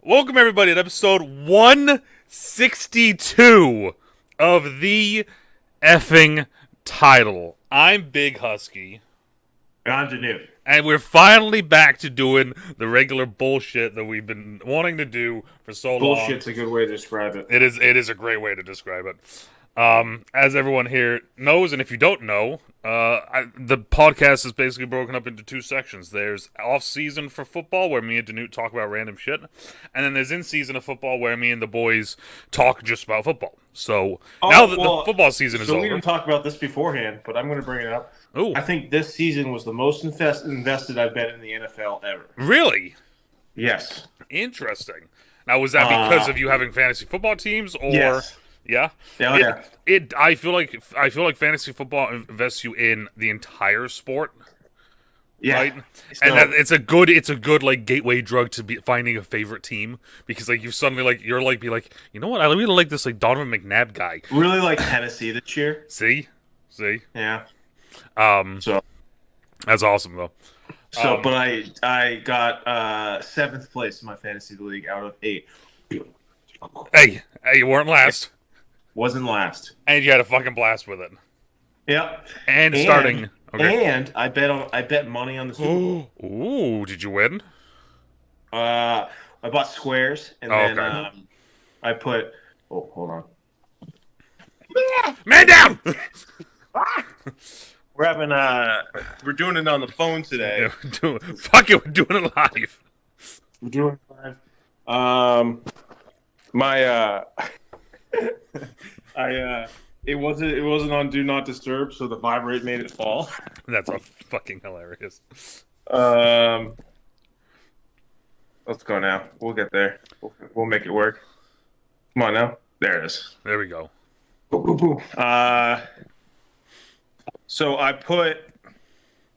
Welcome everybody to episode 162 of the effing title. I'm Big Husky. And I'm DeNutte. And we're finally back to doing the regular bullshit that we've been wanting to do for so long. Bullshit's a good way to describe it. It is a great way to describe it. As everyone here knows, and if you don't know, the podcast is basically broken up into two sections. There's off-season for football, where me and DeNutte talk about random shit, and then there's in-season of football, where me and the boys talk just about football. So now that the football season is over. So we didn't talk about this beforehand, but I'm going to bring it up. Ooh. I think this season was the most invested I've been in the NFL ever. Really? Yes. Interesting. Now, was that because of you having fantasy football teams, or... Yes. Yeah, yeah. I feel like fantasy football invests you in the entire sport. Yeah, right? And that, it's a good like gateway drug to be finding a favorite team, because like you suddenly be like, you know what, I really like this like Donovan McNabb guy. Really like Tennessee this year. See, yeah. So that's awesome though. So, but I got 7th place in my fantasy league out of 8. Hey, you weren't last. Wasn't last. And you had a fucking blast with it. Yep. And starting. Okay. And I bet money on the Super Bowl. Ooh, did you win? I bought squares, and then I put. Oh, hold on. Man down. We're doing it on the phone today. Yeah, fuck it, we're doing it live. We're doing it live. It wasn't on Do Not Disturb, so the vibrate made it fall. That's fucking hilarious. Let's go now. We'll get there. We'll make it work. Come on now. There it is. There we go. So I put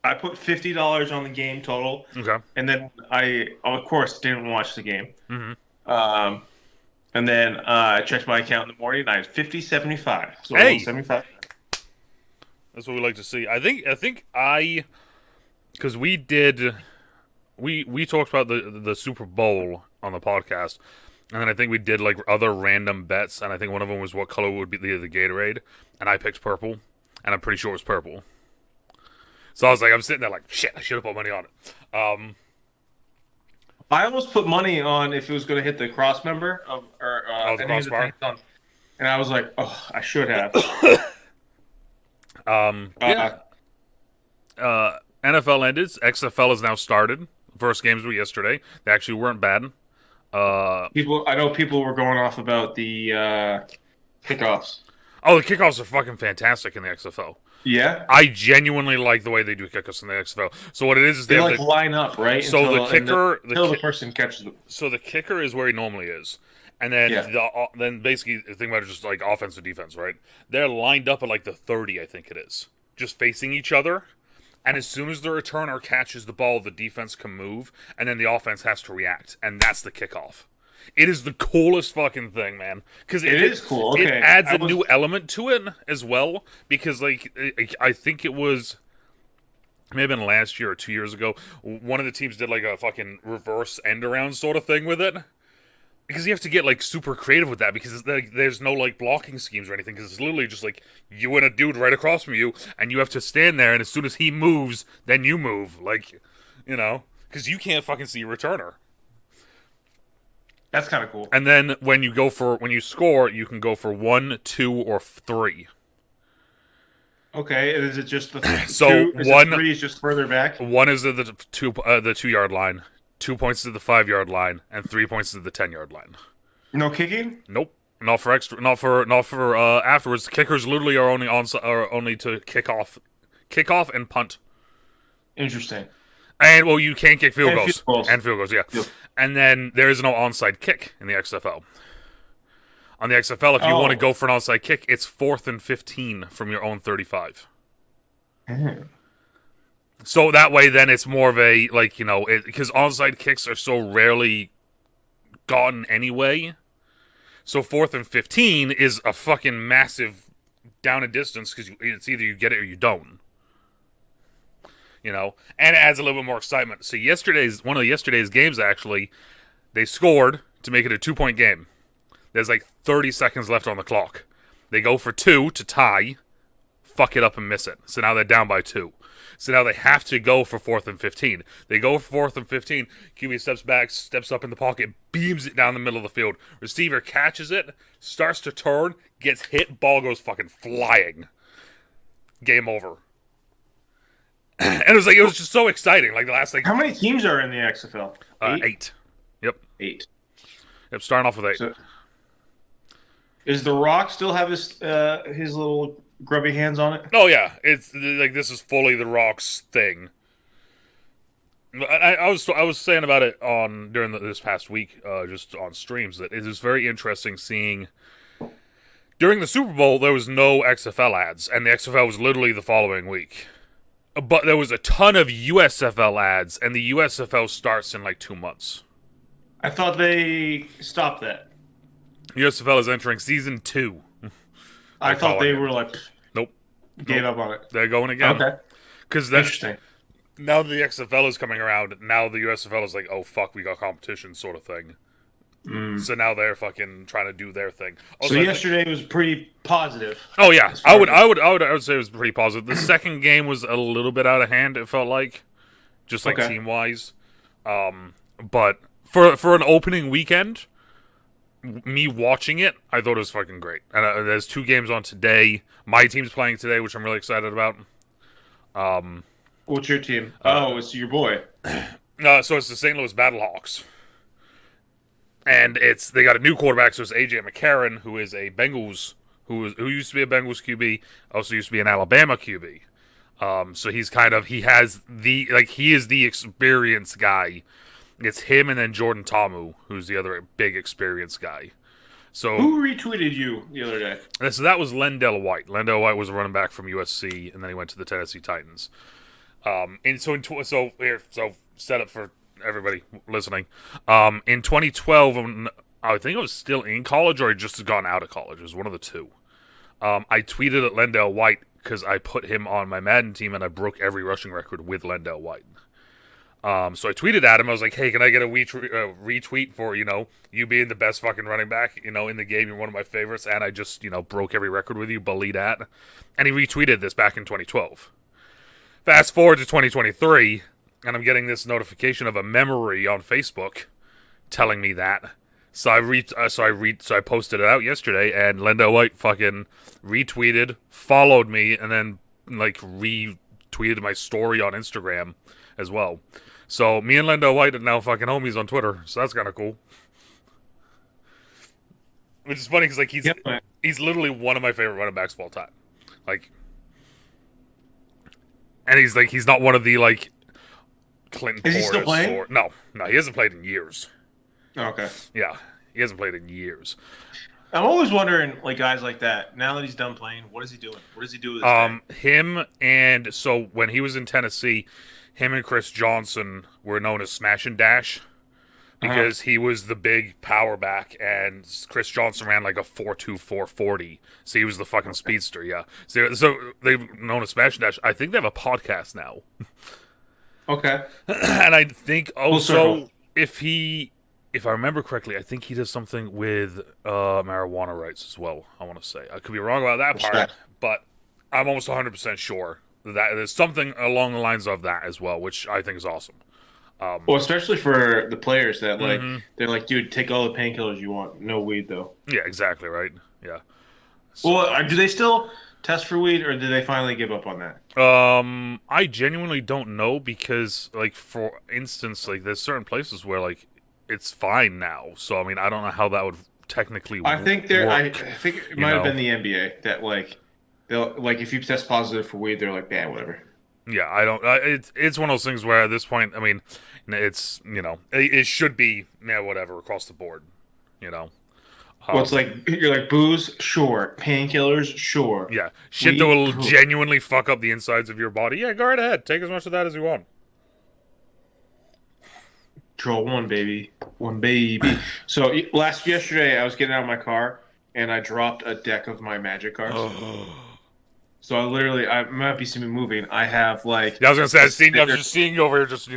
$50 on the game total. Okay. And then I, of course, didn't watch the game. Mm-hmm. And then I checked my account in the morning, and I had 75. So hey! 75. That's what we like to see. I think because we talked about the Super Bowl on the podcast, and then I think we did like other random bets, and I think one of them was what color would be the Gatorade, and I picked purple, and I'm pretty sure it was purple. So I was like, I'm sitting there like, shit, I should have put money on it. I almost put money on if it was going to hit the cross member the crossbar, and I was like, oh, I should have. NFL ended. XFL has now started. First games were yesterday. They actually weren't bad. I know people were going off about the kickoffs. Oh, the kickoffs are fucking fantastic in the XFL. Yeah, I genuinely like the way they do kickoffs in the XFL. So what it is they like line up, right? So until the person catches them. So the kicker is where he normally is, and then then basically the thing about it is just like offense and defense, right? They're lined up at like the 30, I think it is, just facing each other. And as soon as the returner catches the ball, the defense can move, and then the offense has to react, and that's the kickoff. It is the coolest fucking thing, man. Because it is cool. Okay. It adds a new element to it as well. Because, like, I think it was maybe last year or 2 years ago, one of the teams did like a fucking reverse end around sort of thing with it. Because you have to get like super creative with that, because there's no like blocking schemes or anything. Because it's literally just like you and a dude right across from you, and you have to stand there. And as soon as he moves, then you move. Like, you know, because you can't fucking see your returner. That's kind of cool. And then when you score, you can go for 1, 2, or 3. Okay, is it just the so 3 is just further back? 1 is at the 2-yard line, 2 points to the 5-yard line, and 3 points to the 10-yard line. No kicking? Nope. Not for afterwards. Kickers literally are only to kick off and punt. Interesting. And well, you can't kick field goals. And field goals, yeah. Yep. And then there is no onside kick in the XFL. On the XFL, if you want to go for an onside kick, it's 4th and 15 from your own 35. Mm. So that way, then it's more of a, like, you know, because onside kicks are so rarely gotten anyway. So 4th and 15 is a fucking massive down and distance, because it's either you get it or you don't. You know, and it adds a little bit more excitement. So one of yesterday's games, actually, they scored to make it a 2-point game. There's like 30 seconds left on the clock. They go for 2 to tie, fuck it up and miss it. So now they're down by 2. So now they have to go for 4th and 15. They go for 4th and 15. QB steps back, steps up in the pocket, beams it down the middle of the field. Receiver catches it, starts to turn, gets hit, ball goes fucking flying. Game over. And it was just so exciting. Like the last How many teams are in the XFL? 8. Yep. 8. Yep. Starting off with 8. So, is The Rock still have his little grubby hands on it? Oh yeah, it's like this is fully The Rock's thing. I was saying about it during this past week, just on streams, that it is very interesting seeing. During the Super Bowl, there was no XFL ads, and the XFL was literally the following week. But there was a ton of USFL ads, and the USFL starts in like 2 months. I thought they stopped that. USFL is entering season 2. I thought they were like, nope, gave up on it. They're going again. Okay, because interesting. Now the XFL is coming around. Now the USFL is like, oh fuck, we got competition, sort of thing. So now they're fucking trying to do their thing. Also, so yesterday was pretty positive. Oh yeah, I would say it was pretty positive. The second game was a little bit out of hand. It felt like, just like team wise. But for an opening weekend, me watching it, I thought it was fucking great. And there's 2 games on today. My team's playing today, which I'm really excited about. What's your team? It's your boy. So it's the St. Louis Battlehawks. And they got a new quarterback, so it's AJ McCarron, who is a Bengals, who used to be a Bengals QB, also used to be an Alabama QB. So he is the experienced guy. It's him and then Jordan Ta'amu, who's the other big experienced guy. So who retweeted you the other day? So that was Lendell White. Lendell White was a running back from USC, and then he went to the Tennessee Titans. So set up for everybody listening. In 2012, I think I was still in college, or I just had gone out of college. It was one of the two. I tweeted at Lendell White because I put him on my Madden team, and I broke every rushing record with Lendell White. So I tweeted at him. I was like, "Hey, can I get a retweet for you being the best fucking running back in the game? You're one of my favorites, and I just broke every record with you. Believe that." And he retweeted this back in 2012. Fast forward to 2023, and I'm getting this notification of a memory on Facebook telling me that. So I posted it out yesterday, and Lendell White fucking retweeted, followed me, and then retweeted my story on Instagram as well. So me and Lendell White are now fucking homies on Twitter. So that's kind of cool. Which is funny because he's literally one of my favorite running backs of all time. And he's not one of the Clinton. Is he still playing? No, he hasn't played in years. Okay. Yeah, he hasn't played in years. I'm always wondering, guys like that. Now that he's done playing, what is he doing? What does he do with his time? Him and so when he was in Tennessee, him and Chris Johnson were known as Smash and Dash because he was the big power back, and Chris Johnson ran like a 4.2, 4.40. So he was the fucking speedster. Yeah. So they've known as Smash and Dash. I think they have a podcast now. Okay. And I think also if I remember correctly, I think he does something with marijuana rights as well, I want to say. I could be wrong about that part, but I'm almost 100% sure that there's something along the lines of that as well, which I think is awesome. Well, especially for the players that, they're like, dude, take all the painkillers you want. No weed, though. Yeah, exactly, right? Yeah. So, well, do they still test for weed, or did they finally give up on that? I genuinely don't know because, for instance, there's certain places where, it's fine now. So I mean, I don't know how that would technically work. I think it might have been the NBA that they'll if you test positive for weed, they're like, yeah, whatever. Yeah, I don't. It's one of those things where at this point, I mean, it's it should be whatever across the board. Well, it's you're like booze, sure. Painkillers, sure. Yeah, shit that will genuinely fuck up the insides of your body. Yeah, go right ahead. Take as much of that as you want. Draw one baby. So yesterday, I was getting out of my car and I dropped a deck of my Magic cards. So I might be seeing me moving. I have Yeah, I was gonna say I'm just seeing you over here, just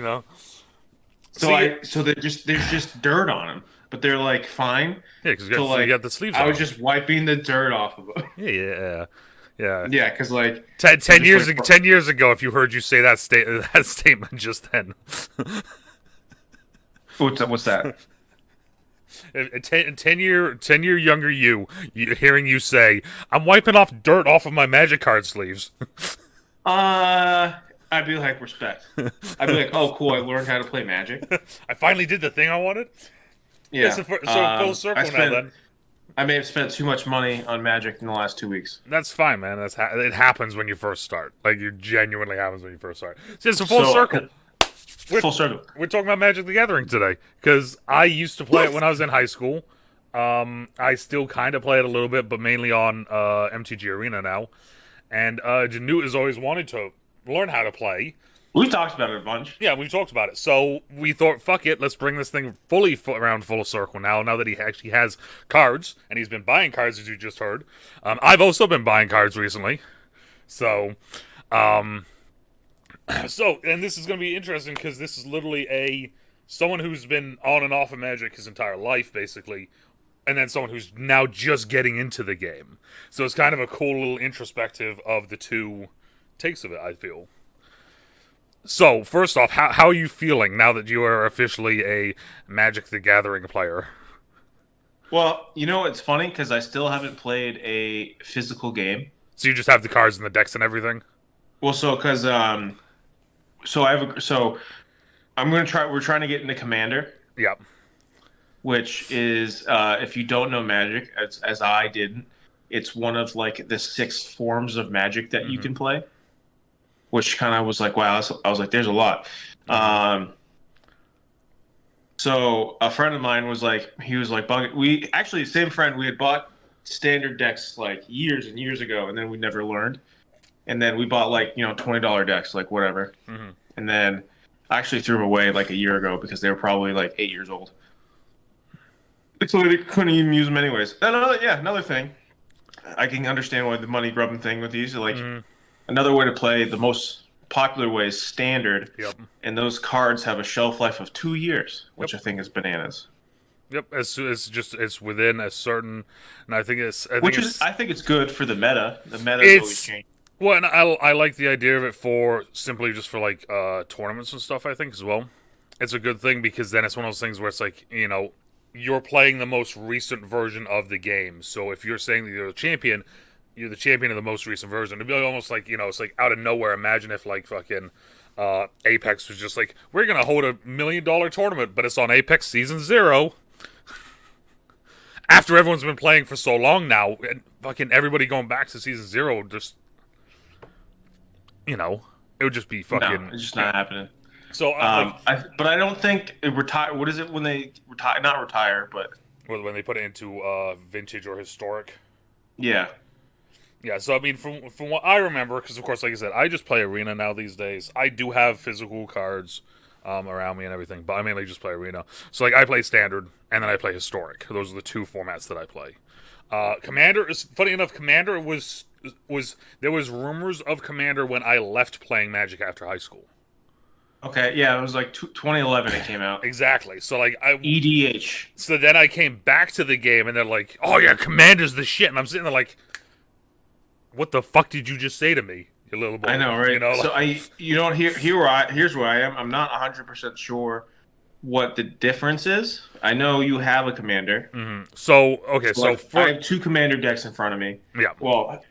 So there's just dirt on them. but they're like fine. Yeah, because So you like got the sleeves I on was them. just wiping the dirt off of them. Yeah. Yeah, because like Ten, I'm 10 just years like, ag- 10 years ago, if you heard you say that statement just then, what's that? a 10 year younger hearing you say, "I'm wiping off dirt off of my Magic card sleeves." I'd be like respect. I'd be like, oh cool, I learned how to play Magic. I finally did the thing I wanted. Yeah, Yeah. so full circle now. Then I may have spent too much money on Magic in the last 2 weeks. that's fine, man. It happens when you first start. Like, it genuinely happens when you first start. So it's a full So circle. full circle. We're talking about Magic the Gathering today because I used to play it when I was in high school. I still kind of play it a little bit, but mainly on MTG Arena now. And DeNutte has always wanted to learn how to play. We talked about it a bunch. Yeah, we've talked about it. So we thought, fuck it, let's bring this thing around full circle now that he actually has cards, and he's been buying cards, as you just heard. I've also been buying cards recently. So, and this is going to be interesting because this is literally someone who's been on and off of Magic his entire life, basically, and then someone who's now just getting into the game. So it's kind of a cool little introspective of the two takes of it, I feel. So, first off, how are you feeling now that you are officially a Magic the Gathering player? Well, you know it's funny because I still haven't played a physical game. So you just have the cards and the decks and everything? Well, so I'm gonna try. We're trying to get into Commander. Yep. Which is if you don't know Magic, as I didn't, it's one of like the 6 forms of Magic that you can play. Which kind of was like, wow, I was like, there's a lot. So a friend of mine was like, we actually, same friend, we had bought standard decks like years and years ago, and then we never learned. And then we bought like, $20 decks, like whatever. And then I actually threw them away like a year ago because they were probably like 8 years old. So they couldn't even use them anyways. Another thing. I can understand why the money grubbing thing with these. Like, another way to play, the most popular way is standard. Yep. And those cards have a shelf life of 2 years, which I think is bananas. Yep, it's within a certain, and I think I think it's good for the meta. The meta is always changing. Well, and I like the idea of it for like tournaments and stuff. I think as well, it's a good thing because then it's one of those things where it's like you're playing the most recent version of the game. So if you're saying that you're the champion of the most recent version. It'd be almost like, it's like out of nowhere. Imagine if like fucking Apex was just like, we're going to hold $1 million tournament, but it's on Apex Season 0. After everyone's been playing for so long now, and fucking everybody going back to Season 0, just, it would just be fucking... No, it's just not happening. So, but I don't think it retire. What is it when they retire? Not retire, but when they put it into vintage or historic. Yeah. Yeah, so I mean, from what I remember, because of course, like I said, I just play Arena now these days. I do have physical cards around me and everything, but I mainly just play Arena. So like, I play Standard and then I play Historic. Those are the 2 formats that I play. Commander is funny enough. Commander was there was rumors of Commander when I left playing Magic after high school. Okay, yeah, it was like 2011 it came out. Exactly. So like EDH. So then I came back to the game and they're like, "Oh yeah, Commander's the shit," and I'm sitting there like, what the fuck did you just say to me, you little boy? I know, right? So here's where I am. I'm not 100% sure what the difference is. I know you have a commander. So okay, I have 2 commander decks in front of me. Yeah. Well,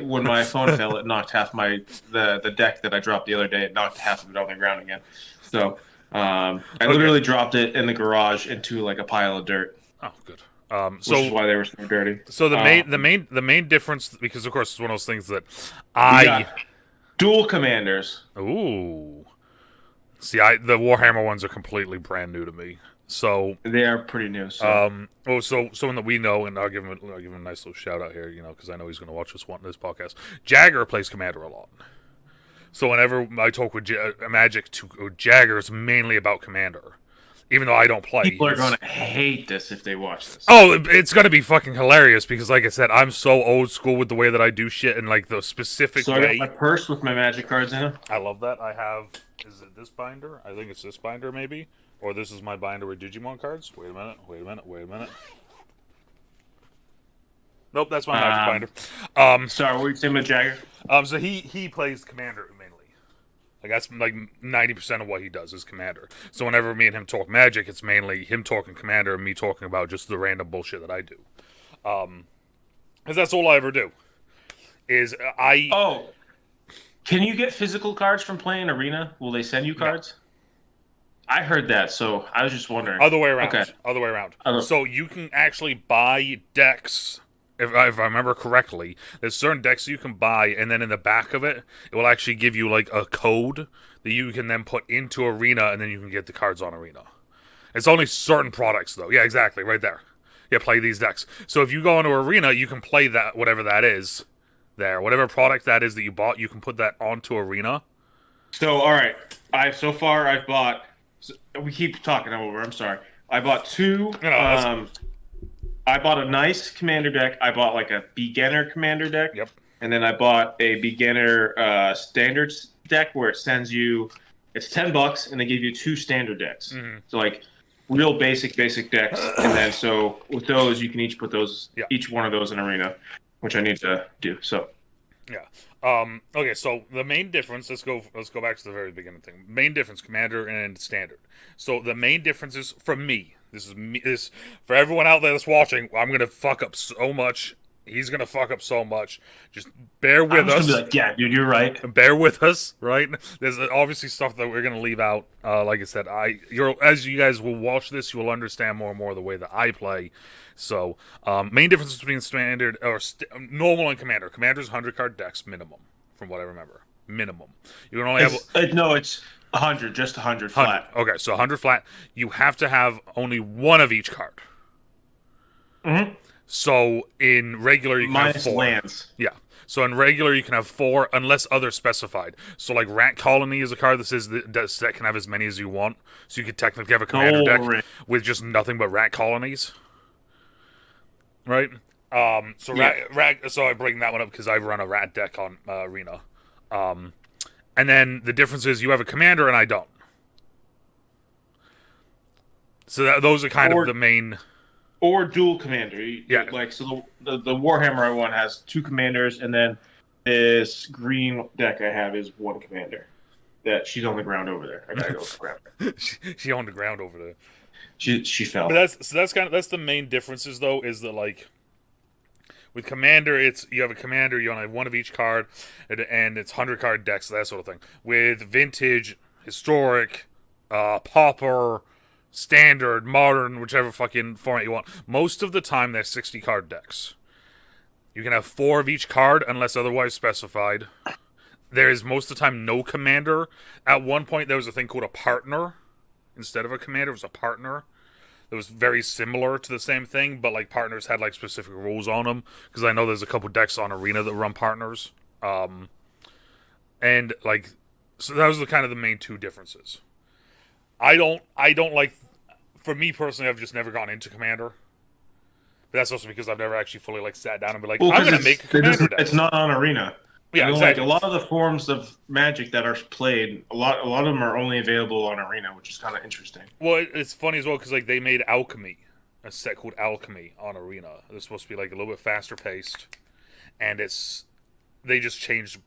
when my phone fell, it knocked half the deck that I dropped the other day. It knocked half of it on the ground again. So I literally dropped it in the garage into like a pile of dirt. Oh, good. Which is why they were so dirty. So the main difference, because of course it's one of those things that dual commanders. Ooh. See, the Warhammer ones are completely brand new to me. So they are pretty new. So. So someone that we know, and I'll give him a nice little shout out here, because I know he's going to watch this podcast. Jagger plays Commander a lot. So whenever I talk with Magic to Jagger, it's mainly about Commander. Even though I don't play. People are going to hate this if they watch this. Oh, it's going to be fucking hilarious because, like I said, I'm so old school with the way that I do shit and, like, the specific way. So I got my purse with my Magic cards in it. I love that. I have... Is it this binder? I think it's this binder, maybe. Or this is my binder with Digimon cards. Wait a minute. Wait a minute. Wait a minute. Nope, that's my Magic binder. Sorry, what were you saying about Jagger? So he plays Commander mainly. Like that's like 90% of what he does is Commander. So whenever me and him talk Magic, it's mainly him talking Commander and me talking about just the random bullshit that I do. Because that's all I ever do. Is I Oh, can you get physical cards from playing Arena? Will they send you cards? No. I heard that, so I was just wondering. Other way around. Okay. Other way around. So you can actually buy decks. If I remember correctly, there's certain decks you can buy, and then in the back of it, it will actually give you like a code that you can then put into Arena, and then you can get the cards on Arena. It's only certain products, though. Yeah, exactly, right there. Yeah, play these decks. So if you go into Arena, you can play that, whatever that is, there. Whatever product that is that you bought, you can put that onto Arena. So, all right. I've bought... We keep talking over, I'm sorry. I bought two... I bought a nice commander deck. I bought like a beginner commander deck. Yep. And then I bought a beginner standards deck where it sends you... It's $10, and they give you two standard decks. Mm-hmm. So like real basic decks. And then so with those, you can each put those, each one of those in Arena, which I need to do. So. Yeah. Okay. So the main difference. Let's go back to the very beginning thing. Main difference: Commander and Standard. So the main difference is for me. This is me. This for everyone out there that's watching. I'm gonna fuck up so much. He's gonna fuck up so much. Just bear with us. Be like, yeah, dude, you're right. Bear with us, right? There's obviously stuff that we're gonna leave out. Like I said, as you guys will watch this, you will understand more and more the way that I play. So, main difference between standard or normal and commander. Commander's 100-card decks minimum, from what I remember. Minimum. You can only have. No, it's 100, just 100 flat. Okay, so 100 flat. You have to have only one of each card. Mm-hmm. So in regular you can have 4. Lands. Yeah. So in regular you can have 4 unless other specified. So like Rat Colony is a card that says that can have as many as you want. So you could technically have a commander deck with just nothing but Rat Colonies. Right? So I bring that one up because I run a rat deck on Arena. And then the difference is you have a commander and I don't. So those are kind of the main... Or dual commander. Like, so the Warhammer I want has 2 commanders, and then this green deck I have is 1 commander. That she's on the ground over there. I gotta go grab her. She on the ground over there. She fell. But that's the main differences though, is that like with commander you have a commander, you only have 1 of each card, and it's 100-card decks, that sort of thing. With vintage, historic, pauper, standard, modern, whichever fucking format you want. Most of the time, they're 60-card decks. You can have 4 of each card, unless otherwise specified. There is, most of the time, no commander. At one point, there was a thing called a partner. Instead of a commander, it was a partner. That was very similar to the same thing, but, like, partners had, like, specific rules on them. Because I know there's a couple decks on Arena that run partners. And, like, so that was kind of the main 2 differences. I don't like, for me personally, I've just never gone into Commander. But that's also because I've never actually fully like sat down and be like, I'm going to make a Commander deck. It's not on Arena. Yeah, exactly. Like, a lot of the forms of Magic that are played, a lot of them are only available on Arena, which is kind of interesting. Well, it's funny as well because like they made Alchemy, a set called Alchemy on Arena. It's supposed to be like a little bit faster paced, and they just changed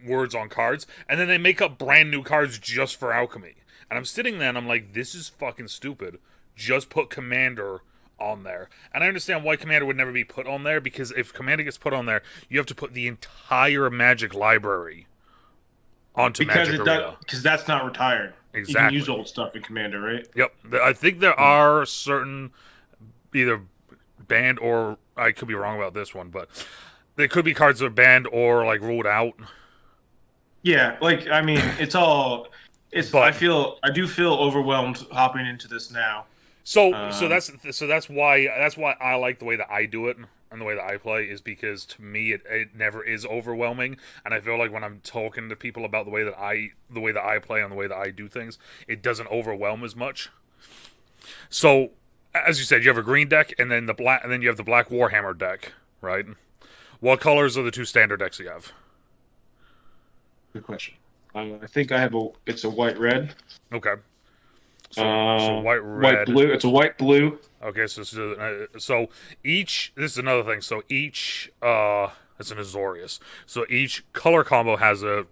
words on cards, and then they make up brand new cards just for Alchemy. And I'm sitting there and I'm like, this is fucking stupid. Just put Commander on there. And I understand why Commander would never be put on there, because if Commander gets put on there, you have to put the entire Magic library onto Magic Arena. Because that's not retired. Exactly. You can use old stuff in Commander, right? Yep. I think there are certain, either banned or, I could be wrong about this one, but there could be cards that are banned or like ruled out. Yeah, like, I mean, it's all... I do feel overwhelmed hopping into this now. So that's why I like the way that I do it and the way that I play, is because to me it never is overwhelming, and I feel like when I'm talking to people about the way that I play and the way that I do things, it doesn't overwhelm as much. So as you said, you have a green deck and then you have the black Warhammer deck, right? What colors are the 2 standard decks you have? Good question. I think I have it's a white-red. Okay. So white, White, red. blue. It's a white, blue. Okay, so each. This is another thing. So each. It's an Azorius. So each color combo has a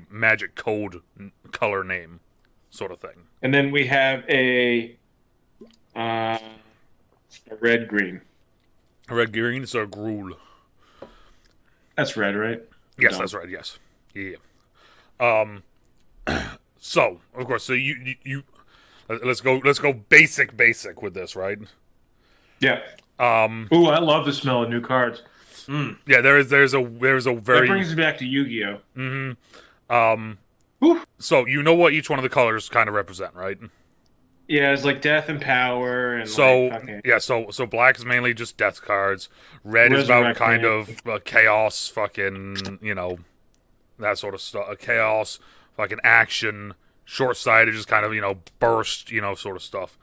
magic code color name, sort of thing. And then we have a red, green. Red green is a Gruul. That's red, right? Yes, No. that's right. Yes, yeah. Um. So of course, so you let's go basic with this, right? Yeah. Ooh, I love the smell of new cards. Mm. Yeah, there's a very That brings me back to Yu-Gi-Oh. So you know what each one of the colors kind of represent, right? Yeah, it's like death and power, and So okay. yeah, so black is mainly just death cards. Red is about kind of chaos, fucking that sort of stuff. Chaos, fucking action. Short-sighted, just kind of burst, sort of stuff.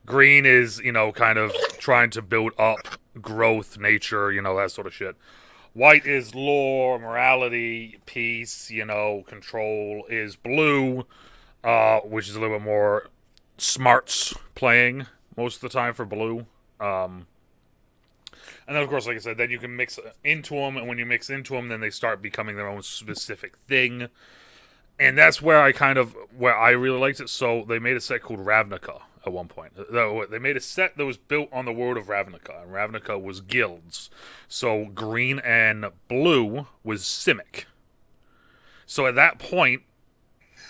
Green is kind of trying to build up growth, nature, that sort of shit. White is lore, morality, peace, control. Is blue, which is a little bit more smarts playing most of the time for blue. And then, of course, like I said, then you can mix into them, and when you mix into them, then they start becoming their own specific thing. And that's where I really liked it. So they made a set called Ravnica at one point. They made a set that was built on the world of Ravnica, and Ravnica was guilds. So green and blue was Simic. So at that point,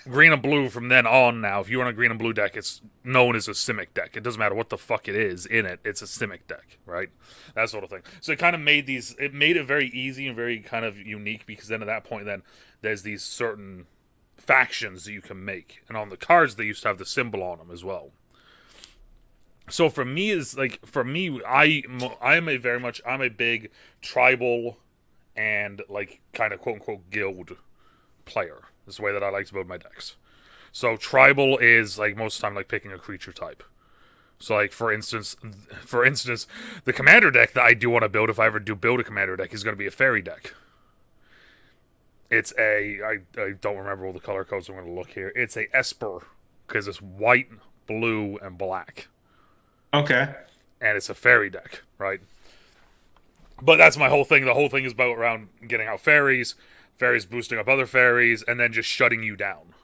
green and blue from then on now, if you run a green and blue deck, it's known as a Simic deck. It doesn't matter what the fuck it is in it, it's a Simic deck, right? That sort of thing. So it kind of made it very easy and very kind of unique, because then at that point then there's these certain factions that you can make, and on the cards they used to have the symbol on them as well. So for me, I'm a big tribal and kind of quote unquote guild player. That's the way that I like to build my decks. So tribal is most of the time picking a creature type. So for instance, the commander deck that I do want to build, if I ever do build a commander deck, is going to be a fairy deck. It's I don't remember all the color codes. I'm going to look here. It's a Esper, because it's white, blue, and black. Okay. And it's a fairy deck, right? But that's my whole thing. The whole thing is about around getting out fairies boosting up other fairies, and then just shutting you down.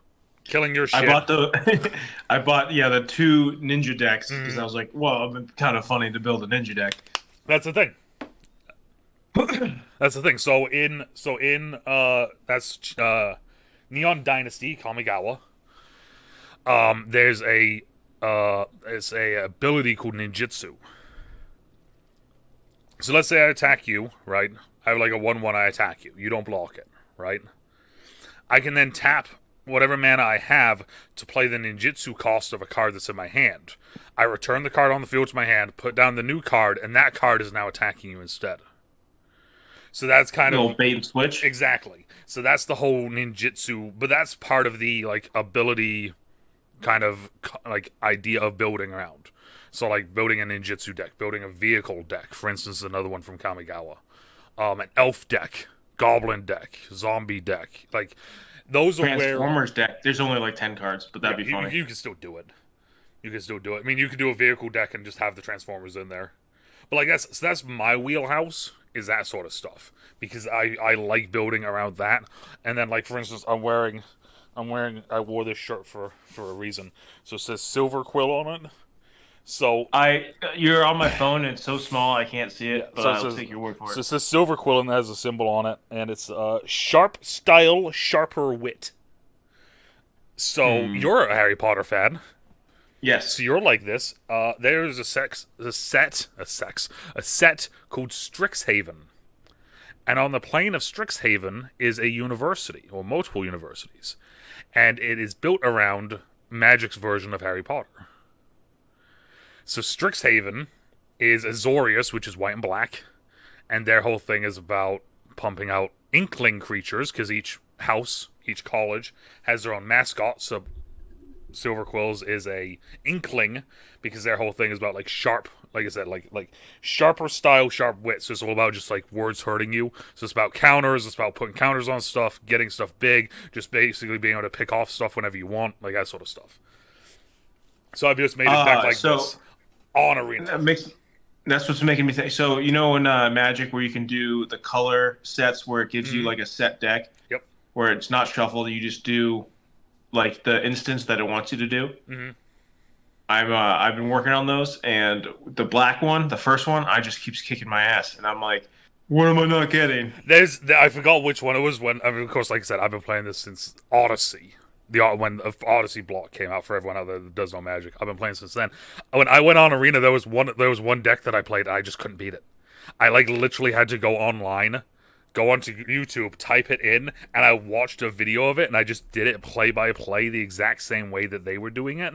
Killing your shit. I bought the two ninja decks, because I was like, well, it'd be kind of funny to build a ninja deck. That's the thing. That's the thing. So in that's Neon Dynasty Kamigawa. There's it's a ability called ninjutsu. So let's say I attack you, right? I have a 1/1. I attack you. You don't block it, right? I can then tap whatever mana I have to play the ninjutsu cost of a card that's in my hand. I return the card on the field to my hand, put down the new card, and that card is now attacking you instead. So that's kind of bait and switch. Exactly. So that's the whole ninjutsu, but that's part of the ability kind of idea of building around. So building a ninjutsu deck, building a vehicle deck, for instance, another one from Kamigawa, an elf deck, goblin deck, zombie deck, those are Transformers deck. There's only 10 cards, but that'd be funny. You can still do it. I mean, you could do a vehicle deck and just have the Transformers in there. But that's my wheelhouse, is that sort of stuff, because I like building around that. And then for instance, I wore this shirt for a reason. So it says Silver Quill on it. So you're on my phone and it's so small I can't see it, but I'll take your word for it. So it says Silver Quill and it has a symbol on it, and it's sharp style, sharper wit. So you're a Harry Potter fan. Yes. So you're like this. There's a set called Strixhaven. And on the plane of Strixhaven is a university, or multiple universities. And it is built around Magic's version of Harry Potter. So Strixhaven is Azorius, which is white and black. And their whole thing is about pumping out inkling creatures, because each house, each college, has their own mascot. So Silver Quills is a inkling, because their whole thing is about sharp, like I said, like sharper style, sharp wit. So it's all about just words hurting you. So it's about counters. It's about putting counters on stuff, getting stuff big, just basically being able to pick off stuff whenever you want, that sort of stuff. So I've just made a deck like So this on Arena. that's what's making me think. So you know in Magic where you can do the color sets where it gives you Mm-hmm. like a set deck Yep. where it's not shuffled, you just do like the instance that it wants you to do. Mm-hmm. I've been working on those, and the black one, the first one, I just keeps kicking my ass, and I'm like, what am I not getting? I forgot which one it was. When I mean, of course, like I said, I've been playing this since Odyssey. When the Odyssey block came out for everyone out there that does know Magic. I've been playing since then. When I went on Arena, there was one deck that I played, and I just couldn't beat it. I like literally had to go online, go onto YouTube, type it in, and I watched a video of it, and I just did it play by play the exact same way that they were doing it.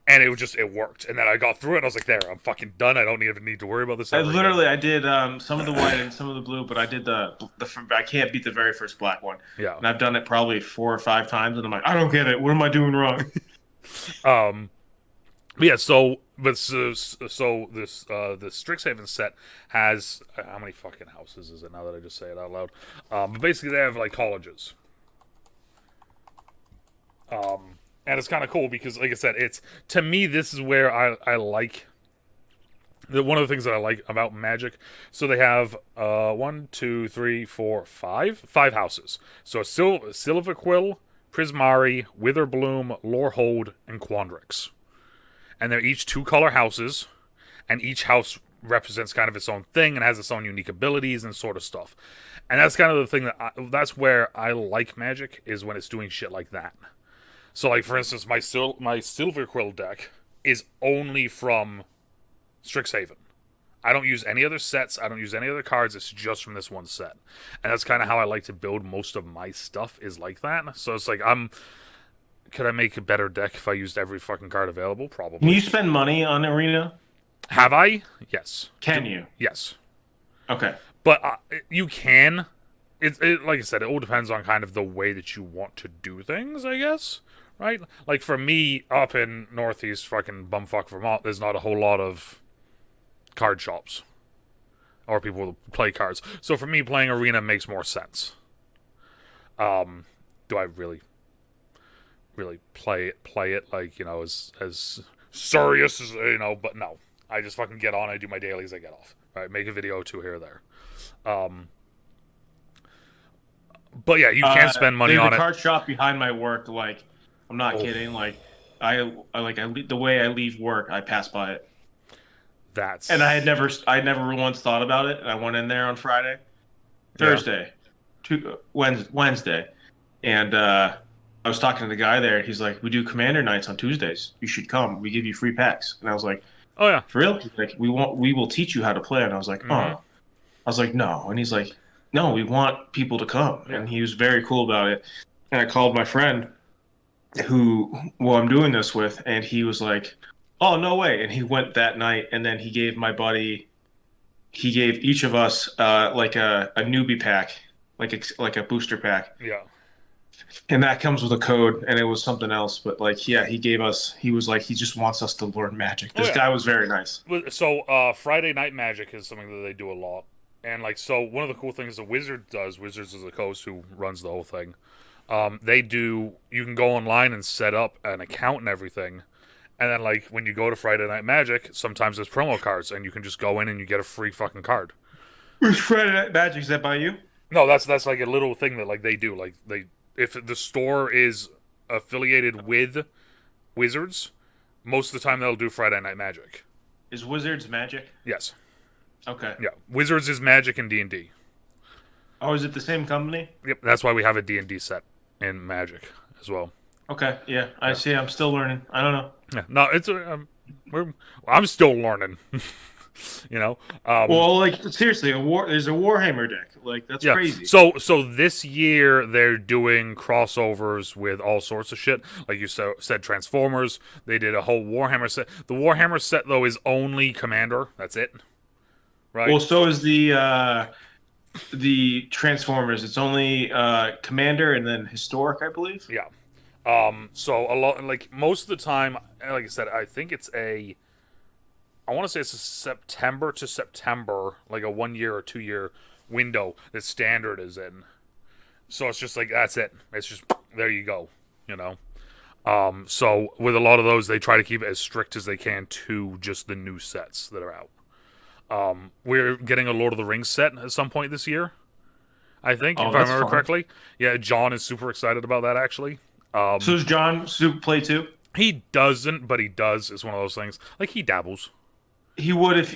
And it worked. And then I got through it, and I was like, there, I'm fucking done. I don't even need to worry about this ever again. I did some of the white and some of the blue, but I did I can't beat the very first black one. Yeah. And I've done it probably 4 or 5 times, and I'm like, I don't get it. What am I doing wrong? But yeah, the Strixhaven set has how many fucking houses is it now that I just say it out loud? But basically they have like colleges. And it's kind of cool because, like I said, it's to me this is where I like one of the things that I like about Magic. So they have 1, 2, 3, 4, 5 houses. So Silverquill, Prismari, Witherbloom, Lorehold, and Quandrix. And they're each 2-color houses, and each house represents kind of its own thing and has its own unique abilities and sort of stuff. And that's kind of the thing that's where I like Magic, is when it's doing shit like that. So, like, for instance, my Silverquill deck is only from Strixhaven. I don't use any other sets. I don't use any other cards. It's just from this one set. And that's kind of how I like to build most of my stuff, is like that. So it's like, could I make a better deck if I used every fucking card available? Probably. Can you spend money on Arena? Have I? Yes. Can you? Yes. Okay. But you can. Like I said, it all depends on kind of the way that you want to do things, I guess. Right? Like for me, up in northeast fucking bumfuck Vermont, there's not a whole lot of card shops. Or people who play cards. So for me, playing Arena makes more sense. Do I really play it like, as serious as, but no. I just fucking get on, I do my dailies, I get off. Right? Make a video or two here or there. But yeah, you can spend money on it. The card shop behind my work, like, I'm not kidding. Like, the way I leave work, I pass by it. And I never once thought about it. And I went in there on Thursday, Wednesday, and I was talking to the guy there. He's like, "We do Commander nights on Tuesdays. You should come. We give you free packs." And I was like, "Oh yeah, for real?" He's like, we will teach you how to play." And I was like, "Oh." I was like, "No." And he's like, "No, we want people to come." Yeah. And he was very cool about it. And I called my friend who I'm doing this with, and he was like, "Oh, no way." And he went that night, and then he gave each of us like a newbie pack, like a booster pack. Yeah. And that comes with a code, and it was something else. But like, yeah, he was like, he just wants us to learn Magic. This guy was very nice. So Friday Night Magic is something that they do a lot. And like, so one of the cool things the Wizards is the host who runs the whole thing. You can go online and set up an account and everything. And then like when you go to Friday Night Magic, sometimes there's promo cards and you can just go in and you get a free fucking card. Which Friday Night Magic, is that by you? No, that's like a little thing that like they do. Like if the store is affiliated with Wizards, most of the time they'll do Friday Night Magic. Is Wizards Magic? Yes. Okay. Yeah, Wizards is Magic and D&D. Oh, is it the same company? Yep, that's why we have a D&D set in Magic as well. Okay, yeah, I see. I'm still learning. I don't know. Yeah, no, it's I'm still learning. Well, like seriously, there's a Warhammer deck. Like that's crazy. So this year they're doing crossovers with all sorts of shit. Like you said, Transformers. They did a whole Warhammer set. The Warhammer set though is only Commander. That's it. Right. Well, so is the Transformers. It's only Commander and then Historic, I believe. Yeah. So a lot, like most of the time, like I said, I think I want to say it's a September to September, like a 1 year or 2 year window that Standard is in. So it's just like, that's it. It's just, there you go, So with a lot of those, they try to keep it as strict as they can to just the new sets that are out. We're getting a Lord of the Rings set at some point this year, I think, Oh, if I that's remember fun. correctly. Yeah, John is super excited about that, actually. So does John Soup play too? He doesn't, but he does. It's one of those things. Like, he dabbles. He would if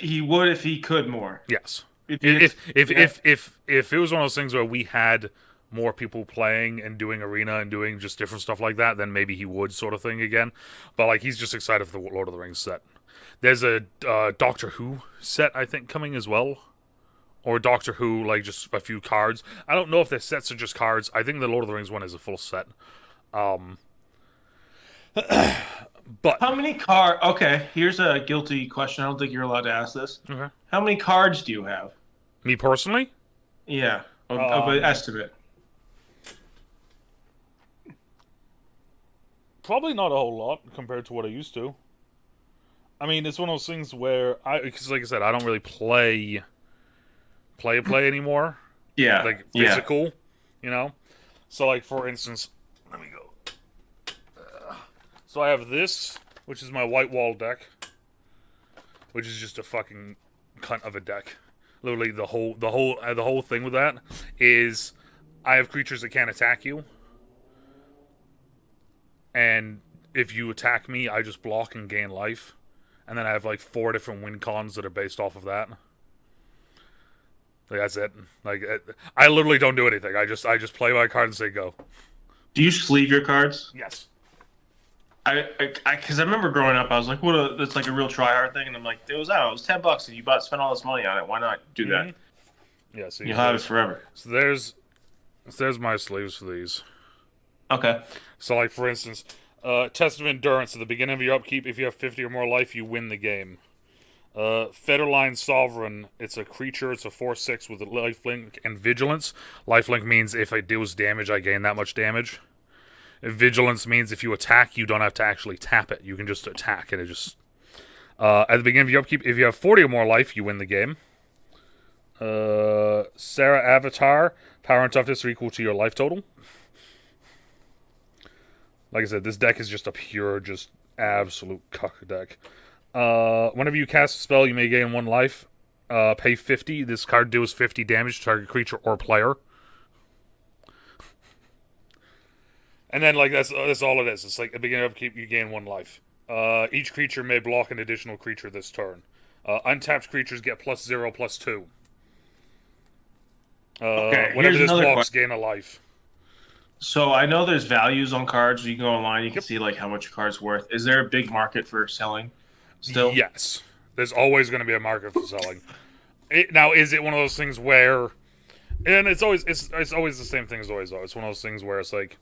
he could more. Yes. If he If ex- if yeah. if if if it was one of those things where we had more people playing and doing arena and doing just different stuff like that, then maybe he would, sort of thing again. But like, he's just excited for the Lord of the Rings set. There's a Doctor Who set, I think, coming as well, or Doctor Who, like, just a few cards. I don't know if their sets are just cards. I think the Lord of the Rings one is a full set. Um, but How many card? Okay, here's a guilty question. I don't think you're allowed to ask this. okay. How many cards do you have? Me personally, Yeah, of an um, estimate. probably not a whole lot compared to what I used to. I mean, it's one of those things where because like I said, I don't really play anymore, Yeah, like yeah. physical, you know. So like, for instance, let me go. So I have this, which is my white wall deck, which is just a fucking cunt of a deck. Literally, the whole thing with that is I have creatures that can't attack you, and if you attack me, I just block and gain life. And then I have like 4 different win cons that are based off of that. Like, that's it. Like, I literally don't do anything. I just play my card and say go. Do you sleeve your cards? Yes. Because I remember growing up, I was like, that's like a real try hard thing, and I'm like, I don't know, it was $10, and you spent all this money on it. Why not do that? Yeah. See, You'll have it forever. so there's my sleeves for these. Okay. So, like, for instance, test of endurance at the beginning of your upkeep. If you have 50 or more life, you win the game. Federline Sovereign. It's a creature. It's a 4/6 with a lifelink and vigilance. Lifelink means if it deals damage, I gain that much damage. Vigilance means if you attack, you don't have to actually tap it. You can just attack, and it just. At the beginning of your upkeep, if you have 40 or more life, you win the game. Sarah Avatar. Power and toughness are equal to your life total. Like I said, this deck is just a pure, just absolute cuck deck. Whenever you cast a spell, you may gain 1 life. Pay 50. This card deals 50 damage to target creature or player. And then, like, that's all it is. It's like at the beginning of upkeep, you gain 1 life. Each creature may block an additional creature this turn. Untapped creatures get +0/+2. Okay. Whenever Here's this another blocks, question. gain a life. So I know there's values on cards. You can go online. You can Yep. see like how much a card's worth. Is there a big market for selling still? Yes. There's always going to be a market for selling. Now, is it one of those things where, and it's always the same thing as always though. It's one of those things where it's like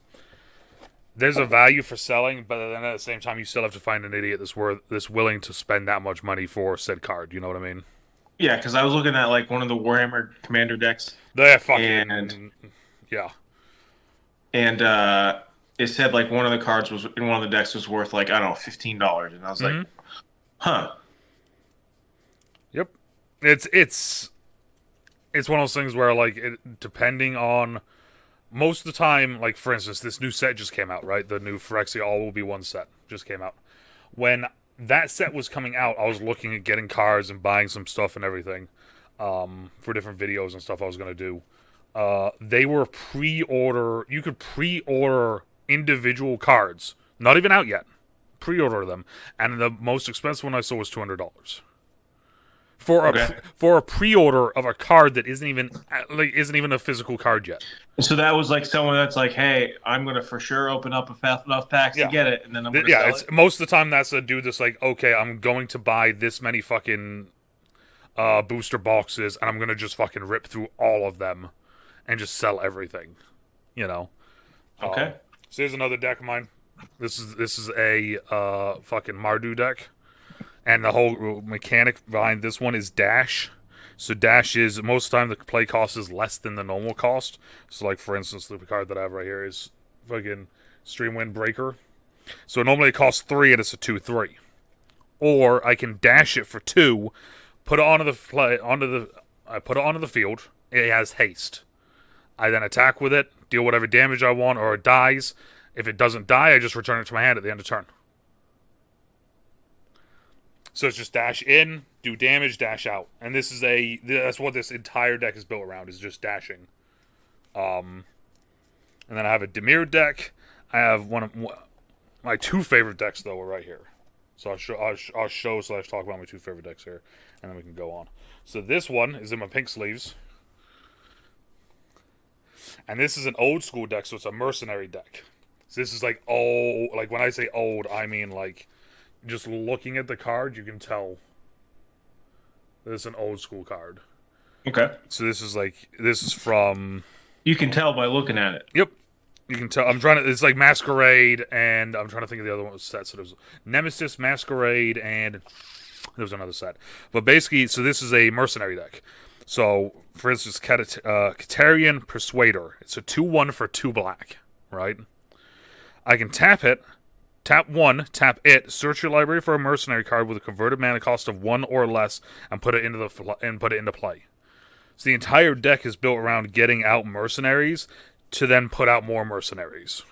there's a value for selling, but then at the same time you still have to find an idiot that's willing to spend that much money for said card. You know what I mean? Yeah, because I was looking at like one of the Warhammer Commander decks, They're and fucking yeah. and it said like one of the cards was in one of the decks was worth like I don't know $15, and I was like, Mm-hmm. huh. Yep. It's it's one of those things where like depending on most of the time, like for instance, this new set just came out, right? The new Phyrexia All Will Be One set just came out. When that set was coming out, I was looking at getting cards and buying some stuff and everything for different videos and stuff I was gonna do. They were pre-order. You could pre-order individual cards, not even out yet. Pre-order them, and the most expensive one I saw was $200 Okay. for a pre-order of a card that isn't even a physical card yet. So that was like someone that's like, hey, I'm gonna for sure open up enough packs to Yeah, get it, and then I'm gonna yeah. sell It's it. most of the time that's a dude that's like, okay, I'm going to buy this many fucking booster boxes, and I'm gonna just fucking rip through all of them and just sell everything. You know. Okay. So here's another deck of mine. This is a fucking Mardu deck, and the whole mechanic behind this one is dash. So dash is most of the time the play cost is less than the normal cost. So like for instance, the card that I have right here is fucking Streamwind Breaker. So normally it costs 3 and it's a 2/3. Or I can dash it for 2, put it I put it onto the field. It has haste. I then attack with it, deal whatever damage I want, or it dies. If it doesn't die, I just return it to my hand at the end of turn. So it's just dash in, do damage, dash out, and that's what this entire deck is built around, is just dashing. And then I have a Dimir deck. I have one of my two favorite decks though are right here. So I'll show / talk about my two favorite decks here, and then we can go on. So this one is in my pink sleeves, and this is an old school deck, so it's a mercenary deck. So this is like old, like when I say old, I mean like just looking at the card, you can tell this is an old school card. Okay. So this is from. You can tell by looking at it. Yep. You can tell. It's like Masquerade, and I'm trying to think of the other one was set. So there's Nemesis, Masquerade, and there was another set. But basically, so this is a mercenary deck. So, for instance, Katarian Persuader. It's a 2/1 for 2 black, right? I can tap it, tap 1, tap it, search your library for a mercenary card with a converted mana cost of 1 or less, and put it into play. So the entire deck is built around getting out mercenaries to then put out more mercenaries.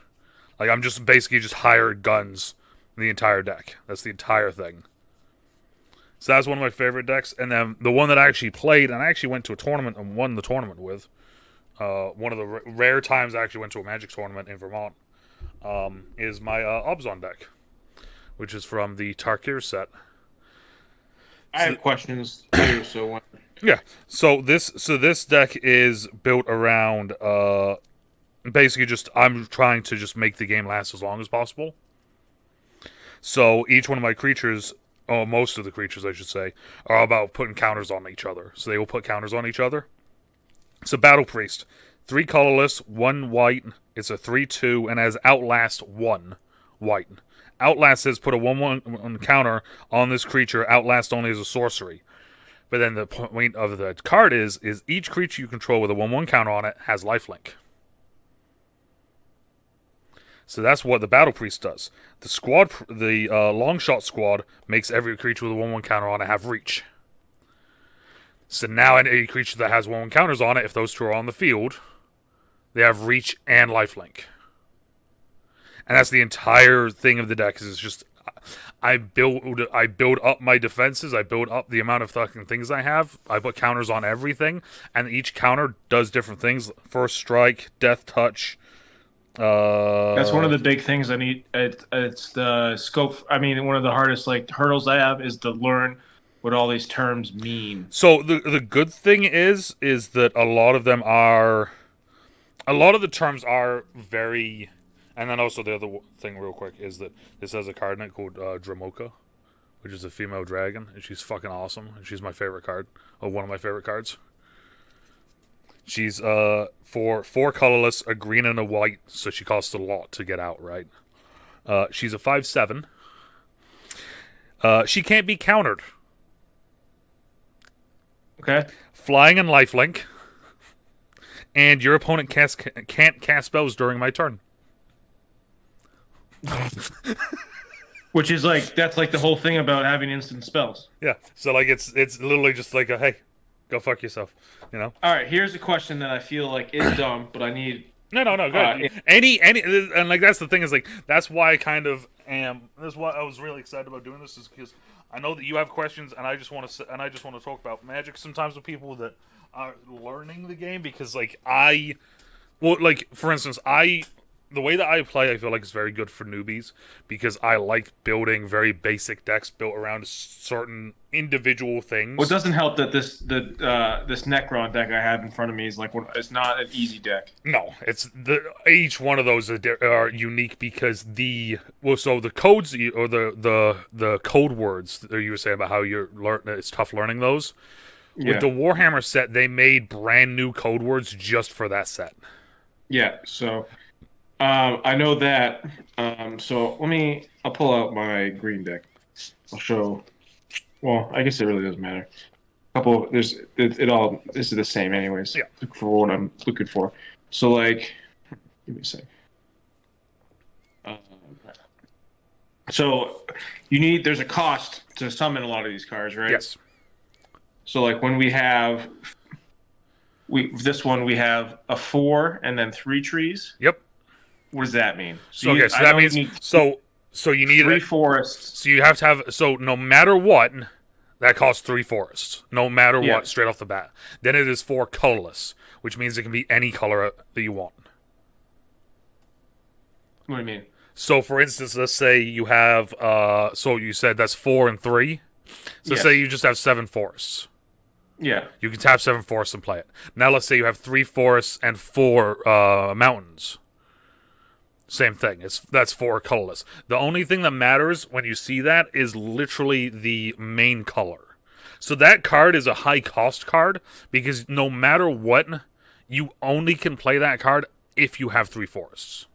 Like, I'm just basically just hired guns in the entire deck. That's the entire thing. So that's one of my favorite decks. And then the one that I actually played, and I actually went to a tournament and won the tournament with, one of the rare times I actually went to a Magic tournament in Vermont, is my Obzon deck, which is from the Tarkir set. I have questions too, so... Yeah, so this deck is built around... basically just I'm trying to just make the game last as long as possible. So each one of my creatures, or most of the creatures I should say, are about putting counters on each other. So they will put counters on each other. So Battle Priest, 3 colorless, 1 white. It's a 3/2 and has Outlast 1 white. Outlast says put a 1/1 counter on this creature. Outlast only is a sorcery. But then the point of the card is each creature you control with a 1/1 counter on it has lifelink. So that's what the Battle Priest does. The long shot squad makes every creature with a 1/1 counter on it have reach. So now any creature that has 1/1 counters on it, if those two are on the field, they have reach and lifelink. And that's the entire thing of the deck. Is it's just I build up my defenses. I build up the amount of fucking things I have. I put counters on everything, and each counter does different things. First strike, death touch. That's one of the big things I need. It's the scope. I mean, one of the hardest hurdles I have is to learn what all these terms mean. So the good thing is that a lot of the terms are very. And then also the other thing, real quick, is that this has a card in it called Dramoka, which is a female dragon, and she's fucking awesome. And she's my favorite card, or one of my favorite cards. She's for 4 colorless, a green and a white, so she costs a lot to get out, right? She's a 5/7. She can't be countered. Okay. Flying and lifelink, and your opponent can't cast spells during my turn. Which is that's the whole thing about having instant spells. Yeah. So it's literally just like a hey, go fuck yourself, you know. All right, here's a question that I feel like is dumb, but I need. No, go ahead. Any, and that's the thing is that's why I kind of am. That's why I was really excited about doing this, is because I know that you have questions, and I just want to talk about Magic sometimes with people that are learning the game, because for instance, the way that I play, I feel like it's very good for newbies, because I like building very basic decks built around certain individual things. Well, it doesn't help that this Necron deck I have in front of me is it's not an easy deck. No, each one of those are unique, because the codes or the code words that you were saying about how it's tough learning those. Yeah. With the Warhammer set, they made brand new code words just for that set. Yeah, so. I know that. So I'll pull out my green deck. I'll show. Well, I guess it really doesn't matter. This is the same anyways. Yeah. For what I'm looking for. So give me a sec. So there's a cost to summon a lot of these cards, right? Yes. So when we have, we have a 4 and then 3 trees. Yep. What does that mean? So okay, so that means so you need 3 forests. So you have to have so no matter what, that costs 3 forests. No matter Yeah. what, straight off the bat. Then it is 4 colorless, which means it can be any color that you want. What do you mean? So for instance, let's say you have so you said that's 4 and 3. So Yes. say you just have 7 forests. Yeah. You can tap 7 forests and play it. Now let's say you have 3 forests and 4 mountains. Same thing. That's 4 colorless. The only thing that matters when you see that is literally the main color. So that card is a high cost card because no matter what, you only can play that card if you have 3 forests.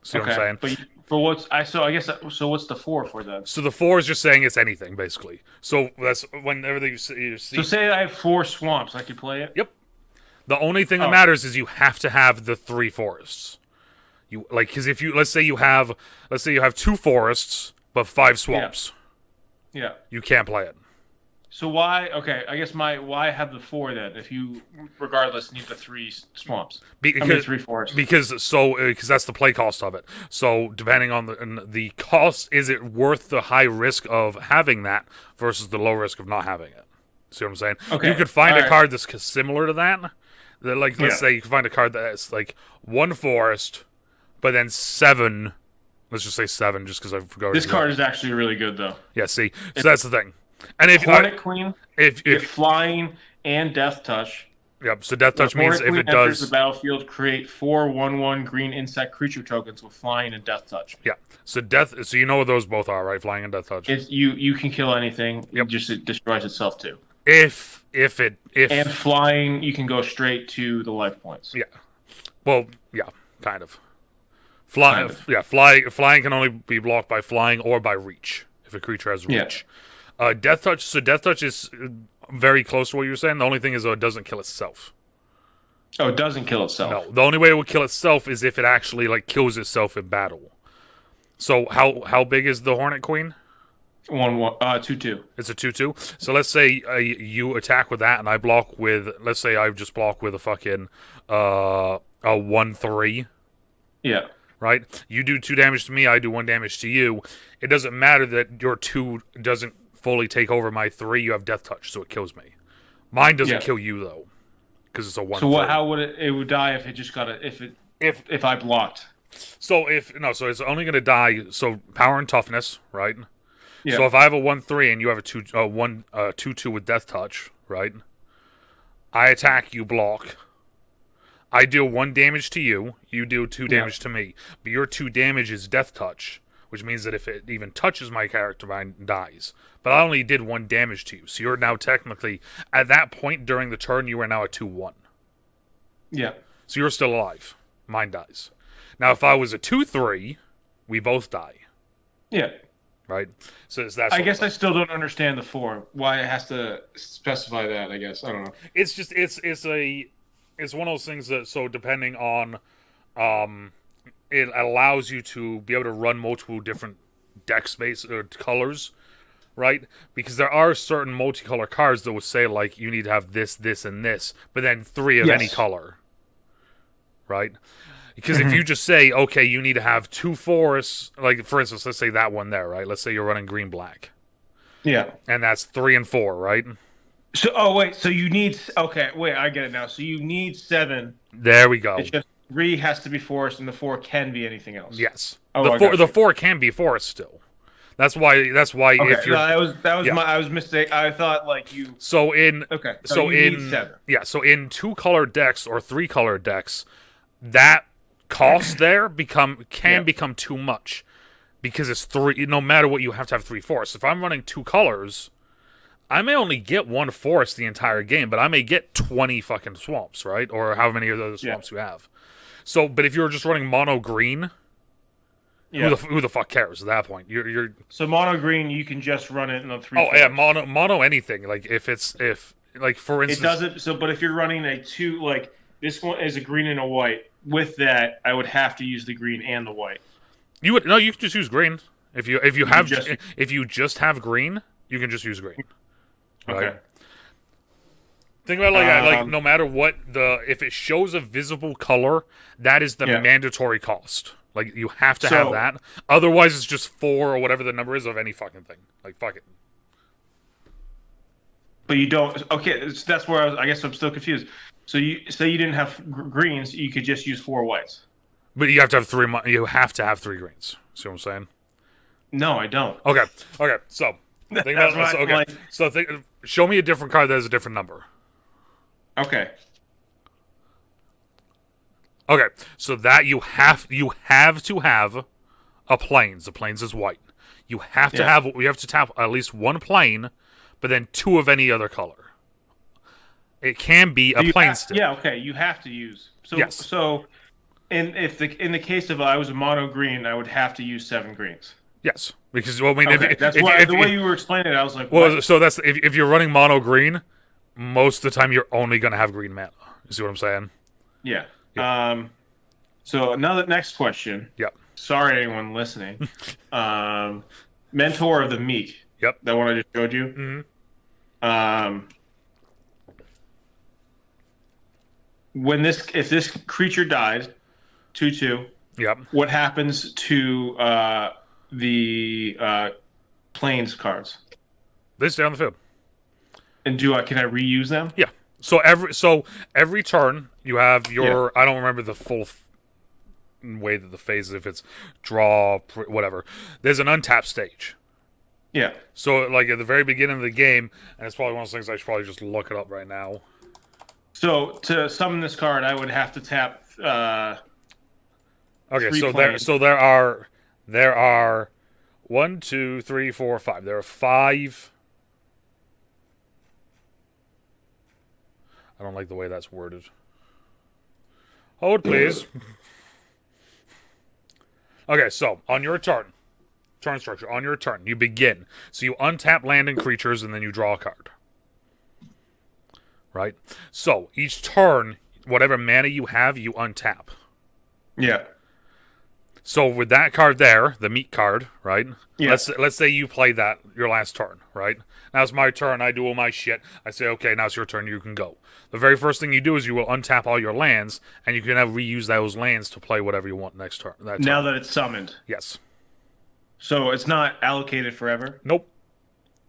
See what I'm saying? But I guess so. What's the 4 for then? So the 4 is just saying it's anything basically. So that's whenever you see. So say I have 4 swamps, I could play it. Yep. The only thing that matters is you have to have the 3 forests. You like because if you let's say you have 2 forests but 5 swamps. Yeah. You can't play it. So why? Okay, I guess why have the 4 then? If you regardless need the 3 swamps, Because 3 forests. Because that's the play cost of it. So depending on the cost, is it worth the high risk of having that versus the low risk of not having it? See what I'm saying? Okay. You could find a card that's similar to that. Like let's say you can find a card that's like 1 forest, but then 7. Let's just say 7, just because I forgot. This card is actually really good though. Yeah. See, so that's the thing. And if Hornet Queen, if flying and Death Touch. Yep. So Death Touch means if it enters does the battlefield, create 4/1/1 green insect creature tokens with flying and Death Touch. Yeah. So So you know what those both are, right? Flying and Death Touch. You can kill anything. Yep. It destroys itself too. If and flying, you can go straight to the life points. Yeah. Well, yeah, kind of. Flying can only be blocked by flying or by reach if a creature has reach. Yeah. Death Touch. So Death Touch is very close to what you were saying. The only thing is, it doesn't kill itself. Oh, it doesn't kill itself. No, the only way it would kill itself is if it actually kills itself in battle. So how big is the Hornet Queen? 2/2. It's a 2/2. So let's say you attack with that, and I block with. Let's say I just block with a fucking a 1/3. Yeah. Right. You do 2 damage to me. I do 1 damage to you. It doesn't matter that your 2 doesn't fully take over my 3. You have Death Touch, so it kills me. Mine doesn't kill you though, because it's a 1. So how would it would die if it just got if I blocked? So so it's only going to die. So power and toughness, right? Yeah. So if I have a 1/3 and you have a 2/2 with Death Touch, right? I attack, you block. I deal 1 damage to you. You deal 2 damage to me. But your 2 damage is Death Touch, which means that if it even touches my character, mine dies. But I only did 1 damage to you, so you're now technically at that point during the turn you are now at 2/1. Yeah. So you're still alive. Mine dies. Now if I was a 2/3, we both die. Yeah. Right? So it's that. I guess I still don't understand the 4. Why it has to specify that, I guess. I don't know. It's just it's one of those things that so depending on it allows you to be able to run multiple different deck space or colors, right? Because there are certain multicolor cards that would say you need to have this, this, and this, but then 3 of any color. Right? Because if you just say, okay, you need to have 2 forests, for instance, let's say that one there, right? Let's say you're running green black. Yeah. And that's 3 and 4, right? So so you need I get it now. So you need 7. There we go. It's just 3 has to be forest and the 4 can be anything else. Yes. Oh, the 4 can be forest still. That's why okay. if you're I was mistaken. I thought you So in So you need 7. Yeah, so in 2-color decks or 3-color decks, that cost there become too much because it's 3. No matter what, you have to have 3 forests. If I'm running 2 colors, I may only get 1 forest the entire game, but I may get 20 fucking swamps, right? Or how many of those swamps you have. So, but if you're just running mono green, who the fuck cares at that point? You're so mono green, you can just run it in the 3. Oh yeah, mono anything. If for instance, it doesn't. So, but if you're running a 2, this one is a green and a white. With that, I would have to use the green and the white. You can just use green. If you just have green, you can just use green. Right? Okay. Think about it like no matter what if it shows a visible color, that is the mandatory cost. Like you have to have that. Otherwise, it's just 4 or whatever the number is of any fucking thing. Like fuck it. But you don't. Okay, that's where I guess I'm still confused. So you say you didn't have greens, you could just use 4 whites. But you have to have 3. You have to have 3 greens. See what I'm saying? No, I don't. Okay. So think about it. Okay. Like, so show me a different card that has a different number. Okay. Okay. So that you have to have a plains. The plains is white. You have to have. You have to tap at least 1 plain, but then 2 of any other color. It can be a plain still. Yeah. Okay. You have to use. So yes. So, in the case of I was a mono green, I would have to use 7 greens. Yes, because well, I mean, okay. The way you were explaining it, I was like, well, what? So that's if you're running mono green, most of the time you're only going to have green mana. You see what I'm saying? Yeah. So next question. Yep. Sorry, anyone listening. Mentor of the Meek. Yep. That one I just showed you. Mm-hmm. If this creature dies, 2/2. Yep. What happens to the plains cards? They stay on the field. And can I reuse them? Yeah. So every turn you have your I don't remember the full way that the phase is, if it's draw whatever. There's an untap stage. Yeah. So like at the very beginning of the game, and it's probably one of those things I should probably just look it up right now. So to summon this card, I would have to tap. Okay, so there are 1, 2, 3, 4, 5. There are 5. I don't like the way that's worded. Hold, please. Okay, so on your turn structure, on your turn, you begin. So you untap land and creatures, and then you draw a card. Right? So each turn, whatever mana you have, you untap. Yeah. So with that card there, the meat card, right? Yeah. Let's say you play that your last turn, right? Now it's my turn. I do all my shit. I say, okay, now it's your turn. You can go. The very first thing you do is you will untap all your lands, and you can reuse those lands to play whatever you want next turn. Now that it's summoned. Yes. So it's not allocated forever? Nope.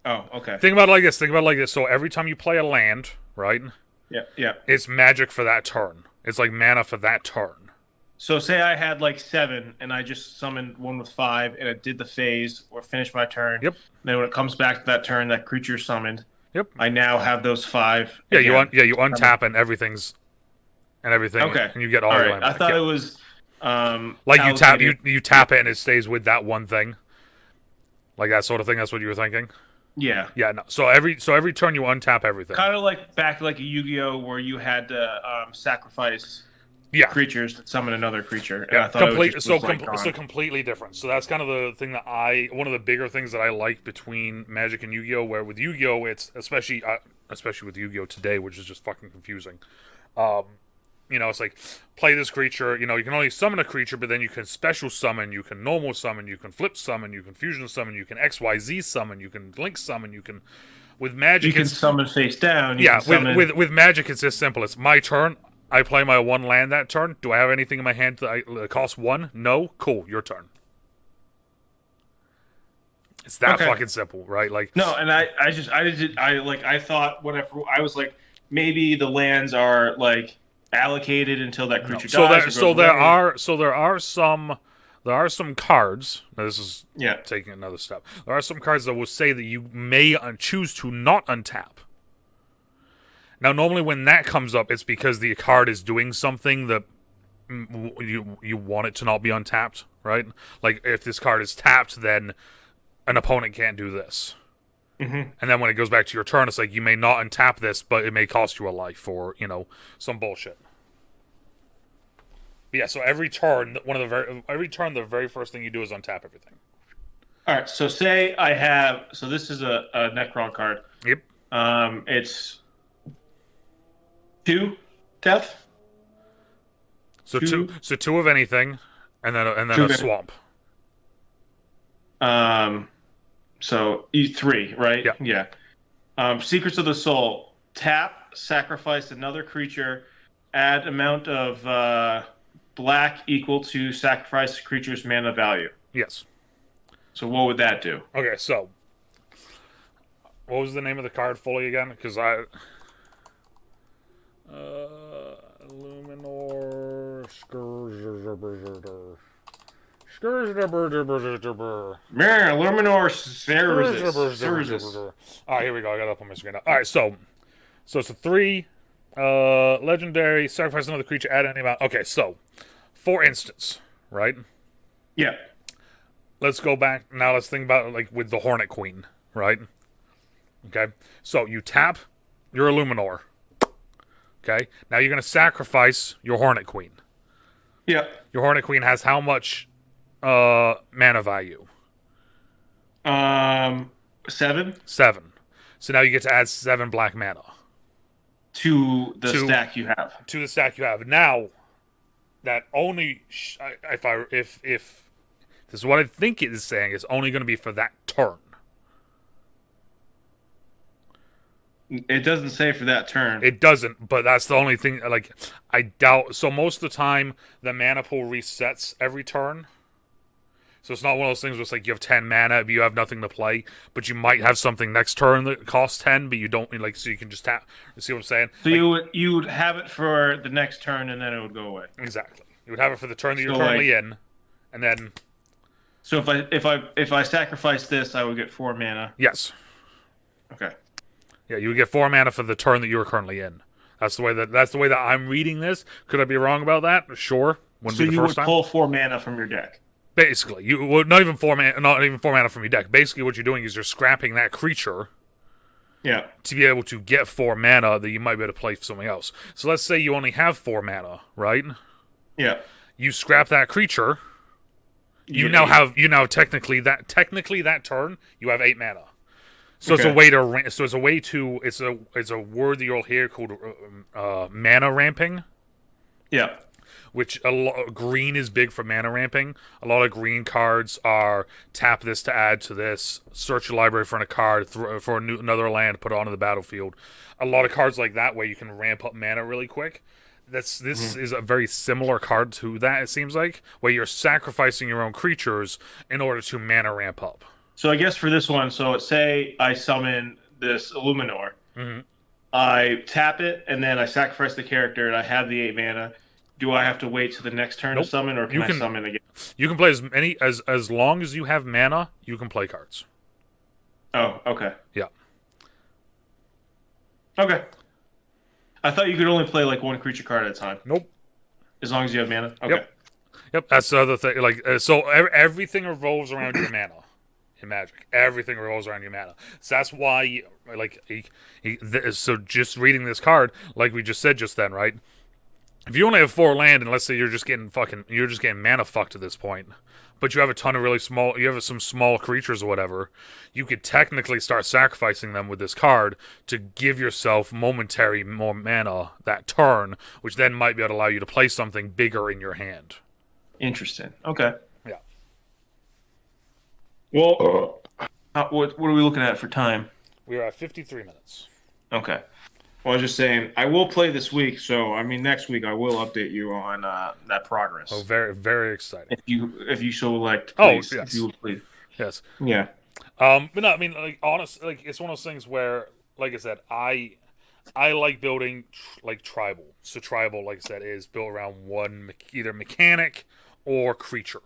Oh, okay. Think about it like this. So every time you play a land, right? Yeah. It's magic for that turn. It's like mana for that turn. So say I had like 7, and I just summoned one with 5, and it did the phase or finished my turn. Yep. Then when it comes back to that turn, that creature summoned. Yep. I now have those 5. Yeah, you untap and everything's okay, and you get all your land back. I thought it was like you tap it and it stays with that one thing, like that sort of thing. That's what you were thinking. Yeah. Yeah. No. So every turn you untap everything. Kind of like back like a Yu-Gi-Oh, where you had to sacrifice. Yeah. Creatures that summon another creature. And yeah, I thought completely different. So that's kind of the thing that one of the bigger things that I like between Magic and Yu-Gi-Oh, where with Yu-Gi-Oh it's especially with Yu-Gi-Oh today, which is just fucking confusing. It's like play this creature, you can only summon a creature, but then you can special summon, you can normal summon, you can flip summon, you can fusion summon, you can XYZ summon, you can link summon, you can with Magic you can summon face down. With Magic it's just simple. It's my turn. I play my 1 land that turn. Do I have anything in my hand that costs 1? No? Cool, your turn. It's that fucking simple, right? Like no, and I thought whenever I was like, maybe the lands are like allocated until that creature dies. There are some cards. Now this is taking another step. There are some cards that will say that you may choose to not untap. Now, normally when that comes up, it's because the card is doing something that you want it to not be untapped, right? Like, if this card is tapped, then an opponent can't do this. Mm-hmm. And then when it goes back to your turn, it's like, you may not untap this, but it may cost you a life or, some bullshit. But yeah, so every turn, the very first thing you do is untap everything. All right, so say I have... So this is a Necron card. Yep. It's... 2 death. So two of anything, and then a swamp. So 3, right? Yeah. Yeah. Secrets of the Soul. Tap. sacrifice another creature, add amount of black equal to sacrifice creature's mana value. Yes. So what would that do? Okay, so what was the name of the card fully again? Because Luminor Man, Luminor Services. Alright, here we go. I got it up on my screen now. Alright, so it's a 3 legendary, sacrifice another creature, add any amount. Okay, so for instance, right? Yeah. Let's go back now. Let's think about like with the Hornet Queen, right? Okay, so you tap your Illuminor. Okay, now you're gonna sacrifice your Hornet Queen. Yeah. Your Hornet Queen has how much mana value? 7 7. So now you get to add 7 black mana to the stack you have. To the stack you have. Now that only if this is what I think it is saying, it's only going to be for that turn. It doesn't say for that turn. It doesn't, but that's the only thing. Like, I doubt. So most of the time, the mana pool resets every turn. So it's not one of those things where it's like you have 10 mana, but you have nothing to play, but you might have something next turn that costs 10, but you don't like. So you can just tap. You see what I'm saying? So like, you would have it for the next turn, and then it would go away. Exactly. You would have it for the turn that you're currently in, and then. So if I sacrifice this, I would get 4 mana. Yes. Okay. Yeah, you would get 4 mana for the turn that you are currently in. That's the way that I'm reading this. Could I be wrong about that? Sure. Wouldn't be the first time. So you would pull 4 mana from your deck. Basically, you would not even 4 mana from your deck. Basically, what you're doing is you're scrapping that creature. Yeah. To be able to get 4 mana that you might be able to play for something else. So let's say you only have 4 mana, right? Yeah. You scrap that creature. You now technically that turn you have 8 mana. So okay. It's a word that you'll hear called mana ramping. Yeah. Which green is big for mana ramping. A lot of green cards are tap this to add to this, search your library for a card for another land, put it onto the battlefield. A lot of cards like that where you can ramp up mana really quick. This is a very similar card to that, it seems like, where you're sacrificing your own creatures in order to mana ramp up. So I guess for this one, so say I summon this Illuminor. Mm-hmm. I tap it, and then I sacrifice the character, and I have the 8 mana. Do I have to wait to the next turn to summon, or can I summon again? You can play as long as you have mana, you can play cards. Oh, okay. Yeah. Okay. I thought you could only play like one creature card at a time. Nope. As long as you have mana? Okay. Yep, that's the other thing. Like, so everything revolves around your mana in Magic. Everything revolves around your mana. So that's why, so just reading this card, like we just said just then, right? If you only have 4 land, and let's say you're just getting mana fucked at this point, but you have a ton of really small, you have some small creatures or whatever, you could technically start sacrificing them with this card to give yourself momentary more mana that turn, which then might be able to allow you to play something bigger in your hand. Interesting. Okay. Yeah. Well, what are we looking at for time? We are at 53 minutes. Okay. Well, I was just saying, I will play this week, so I mean, next week I will update you on that progress. Oh, very, very exciting! If you so elect, please. Oh, yes. If you would, please. Yes. Yeah. But no, I mean, like, honestly, like, it's one of those things where, like I said, I like building like tribal. So tribal, like I said, is built around one either mechanic or creature.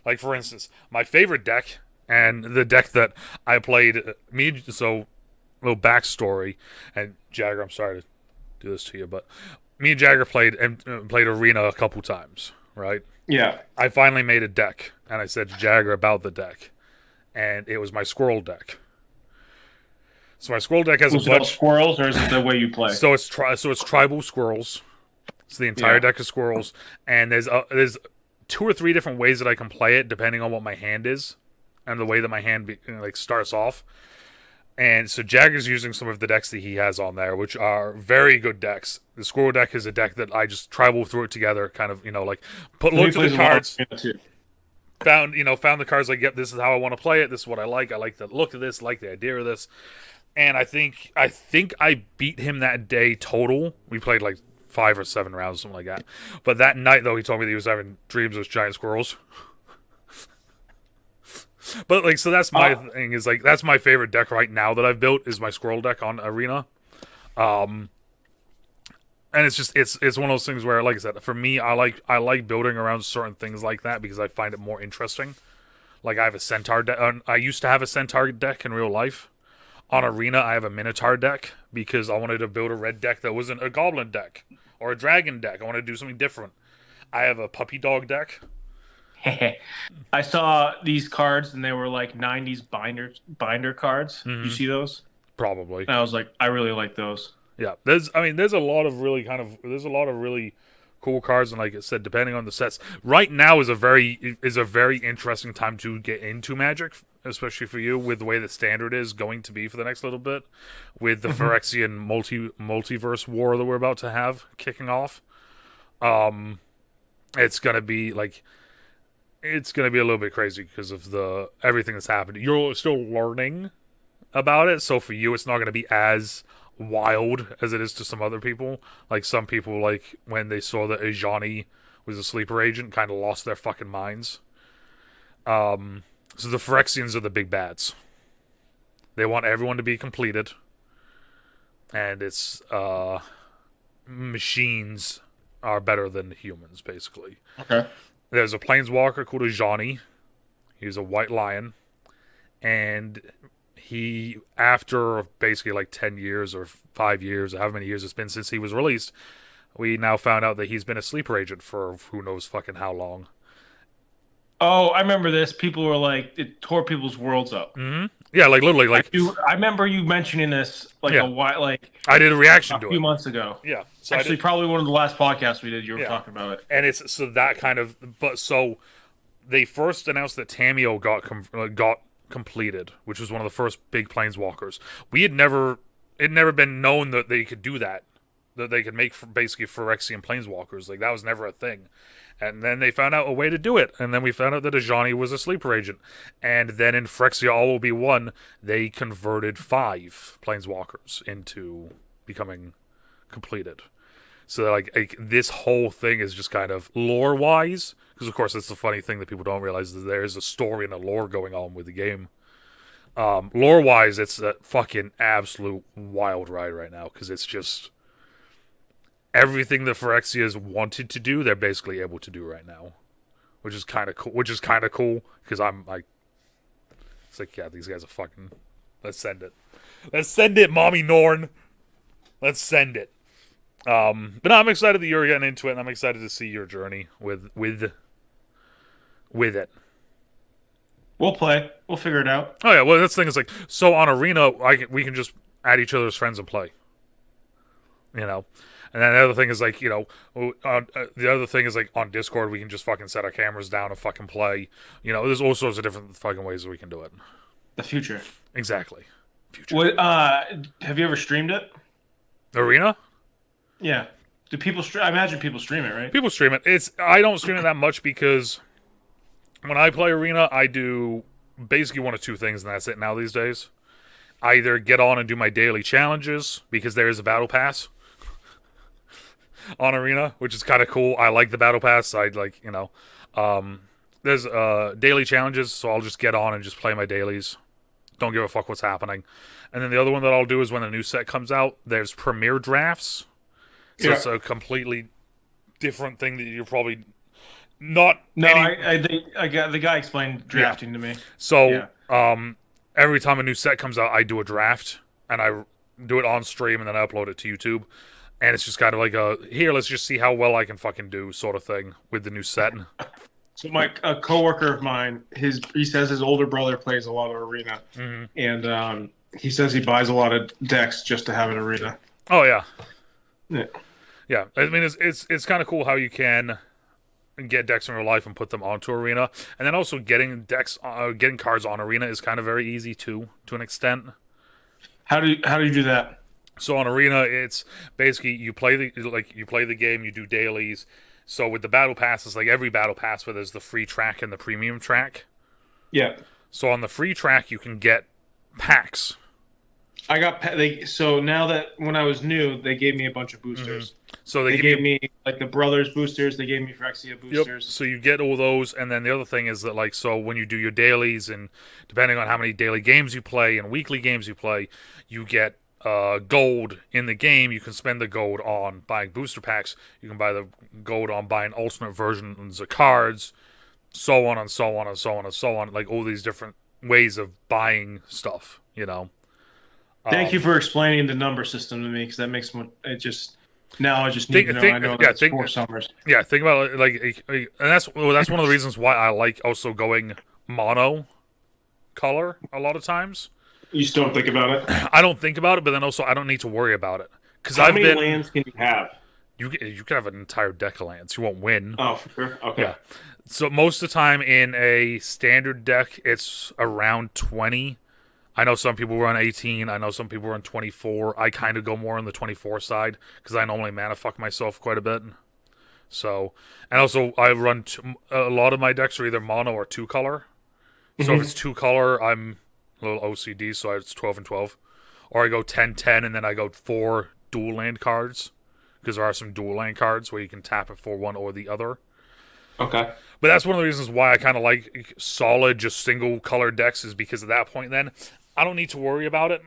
Like, for instance, my favorite deck and the deck that I played, little backstory, and Jagger, I'm sorry to do this to you, but me and Jagger played Arena a couple times, right? Yeah. I finally made a deck, and I said to Jagger about the deck, and it was my squirrel deck. So my squirrel deck has a bunch of squirrels, or is it the way you play? So it's tribal squirrels. It's the entire deck of squirrels, and there's 2 or 3 different ways that I can play it depending on what my hand is and the way that my hand starts off. And so Jagger's using some of the decks that he has on there, which are very good decks. The Squirrel deck is a deck that I just tribal threw it together, kind of, looked at the cards, found the cards, like, yep, this is how I want to play it. This is what I like. I like the look of this, I like the idea of this. and I beat him that day total. We played like 5 or 7 rounds, something like that. But that night, though, he told me that he was having dreams of giant squirrels. But like, so that's my thing. Is like that's my favorite deck right now that I've built is my squirrel deck on Arena. Um, and it's just it's one of those things where, like I said, for me, I like building around certain things like that because I find it more interesting. Like I have a centaur deck. I used to have a centaur deck in real life. On Arena, I have a minotaur deck because I wanted to build a red deck that wasn't a goblin deck or a dragon deck. I wanted to do something different. I have a puppy dog deck. I saw these cards and they were like 90s binder cards. You Mm-hmm. see those? Probably. And I was like, I really like those. Yeah, there's a lot of really cool cards, and like I said, depending on the sets, right now is a very interesting time to get into Magic, especially for you with the way that Standard is going to be for the next little bit, with the Phyrexian multiverse war that we're about to have kicking off. Um, it's gonna be like it's gonna be a little bit crazy because of the everything that's happened. You're still learning about it, so for you, it's not gonna be as wild as it is to some other people. Like some people, like when they saw that Ajani was a sleeper agent, kind of lost their fucking minds. So the Phyrexians are the big bads. They want everyone to be completed, and it's machines are better than humans, basically. Okay. There's a planeswalker called Ajani. He's a white lion, and he, after basically like 10 years or 5 years, or however many years it's been since he was released, we now found out that he's been a sleeper agent for who knows fucking how long. Oh, I remember this. People were like, it tore people's worlds up. Yeah, like literally, I like, do. I remember you mentioning this like yeah, a while, like I did a reaction a to few it. months ago. Yeah, so I Actually, did, probably one of the last podcasts we did. You were yeah, talking about it. and it's so that kind of, but so they first announced that Tameo got completed, which was one of the first big planeswalkers. We had never it had never been known that they could do that. That they could make basically Phyrexian planeswalkers. Like that was never a thing. And then they found out a way to do it. And then we found out that Ajani was a sleeper agent. And then in Phyrexia All Will Be One, they converted 5 planeswalkers into becoming completed. So like this whole thing is just kind of lore wise, because of course it's the funny thing that people don't realize is there is a story and a lore going on with the game. Lore wise, it's a fucking absolute wild ride right now because it's just everything the Phyrexias wanted to do, they're basically able to do right now, which is kind of cool. Which is kind of cool because I'm like, it's like yeah, these guys are fucking. Let's send it. Let's send it, Mommy Norn. Let's send it. But no, I'm excited that you're getting into it, and I'm excited to see your journey with it. We'll play. We'll figure it out. Oh yeah, well that's the thing is like so on Arena, we can just add each other as friends and play. You know, and then the other thing is like the other thing is like on Discord we can just fucking set our cameras down and fucking play. You know, there's all sorts of different fucking ways that we can do it. The future. Exactly. Future. What? Have you ever streamed it? Arena? Yeah. Do people stream? I imagine people stream it, right? People stream it. I don't stream it that much because when I play Arena, I do basically one of two things, and that's it now these days. I either get on and do my daily challenges because there is a battle pass on Arena, which is kind of cool. I like the battle pass. I like, there's daily challenges, so I'll just get on and just play my dailies. Don't give a fuck what's happening. And then the other one that I'll do is when a new set comes out, there's premiere drafts. So it's a completely different thing that you're probably not. No, I got the guy explained drafting to me. So, every time a new set comes out, I do a draft and I do it on stream and then I upload it to YouTube. And it's just kind of like let's just see how well I can fucking do sort of thing with the new set. So a coworker of mine, he says his older brother plays a lot of Arena, and he says he buys a lot of decks just to have an Arena. Oh yeah. Yeah. Yeah, I mean it's kind of cool how you can get decks in real life and put them onto Arena, and then also getting cards on Arena is kind of very easy too, to an extent. How do you do that? So on Arena, it's basically you play the game, you do dailies. So with the battle passes, like every battle pass, where there's the free track and the premium track. Yeah. So on the free track, you can get packs. I got so now that when I was new, they gave me a bunch of Hmm. boosters. So they They give you. gave me like the brothers boosters. They gave me Phyrexia Yep. boosters. So you get all those, and then the other thing is that like so when you do your dailies, and depending on how many daily games you play and weekly games you play, you get gold in the game. You can spend the gold on buying booster packs. You can buy the gold on buying alternate versions of cards, so on and so on and so on and so on. Like all these different ways of buying stuff. You know. Thank you Um, for explaining the number system to me because that makes it just now I just need think to know. think I know that yeah it's think 4 summers. yeah think about it and that's one of the reasons why I like also going mono color a lot of times. You just don't think about it. I don't think about it, but then also I don't need to worry about it because How I've many been lands can you have? you can have an entire deck of lands. You won't win. Oh, for sure. Okay. Yeah. So most of the time in a standard deck, it's around 20. I know some people run 18. I know some people run 24. I kind of go more on the 24 side because I normally mana fuck myself quite a bit. So, and also I run a lot of my decks are either mono or two color. So if Hmm. it's two color, I'm a little OCD, so it's 12 and 12. Or I go 10-10, and then I go 4 dual land cards because there are some dual land cards where you can tap it for one or the other. Okay. But that's one of the reasons why I kind of like solid, just single color decks is because at that point, then I don't need to worry about it.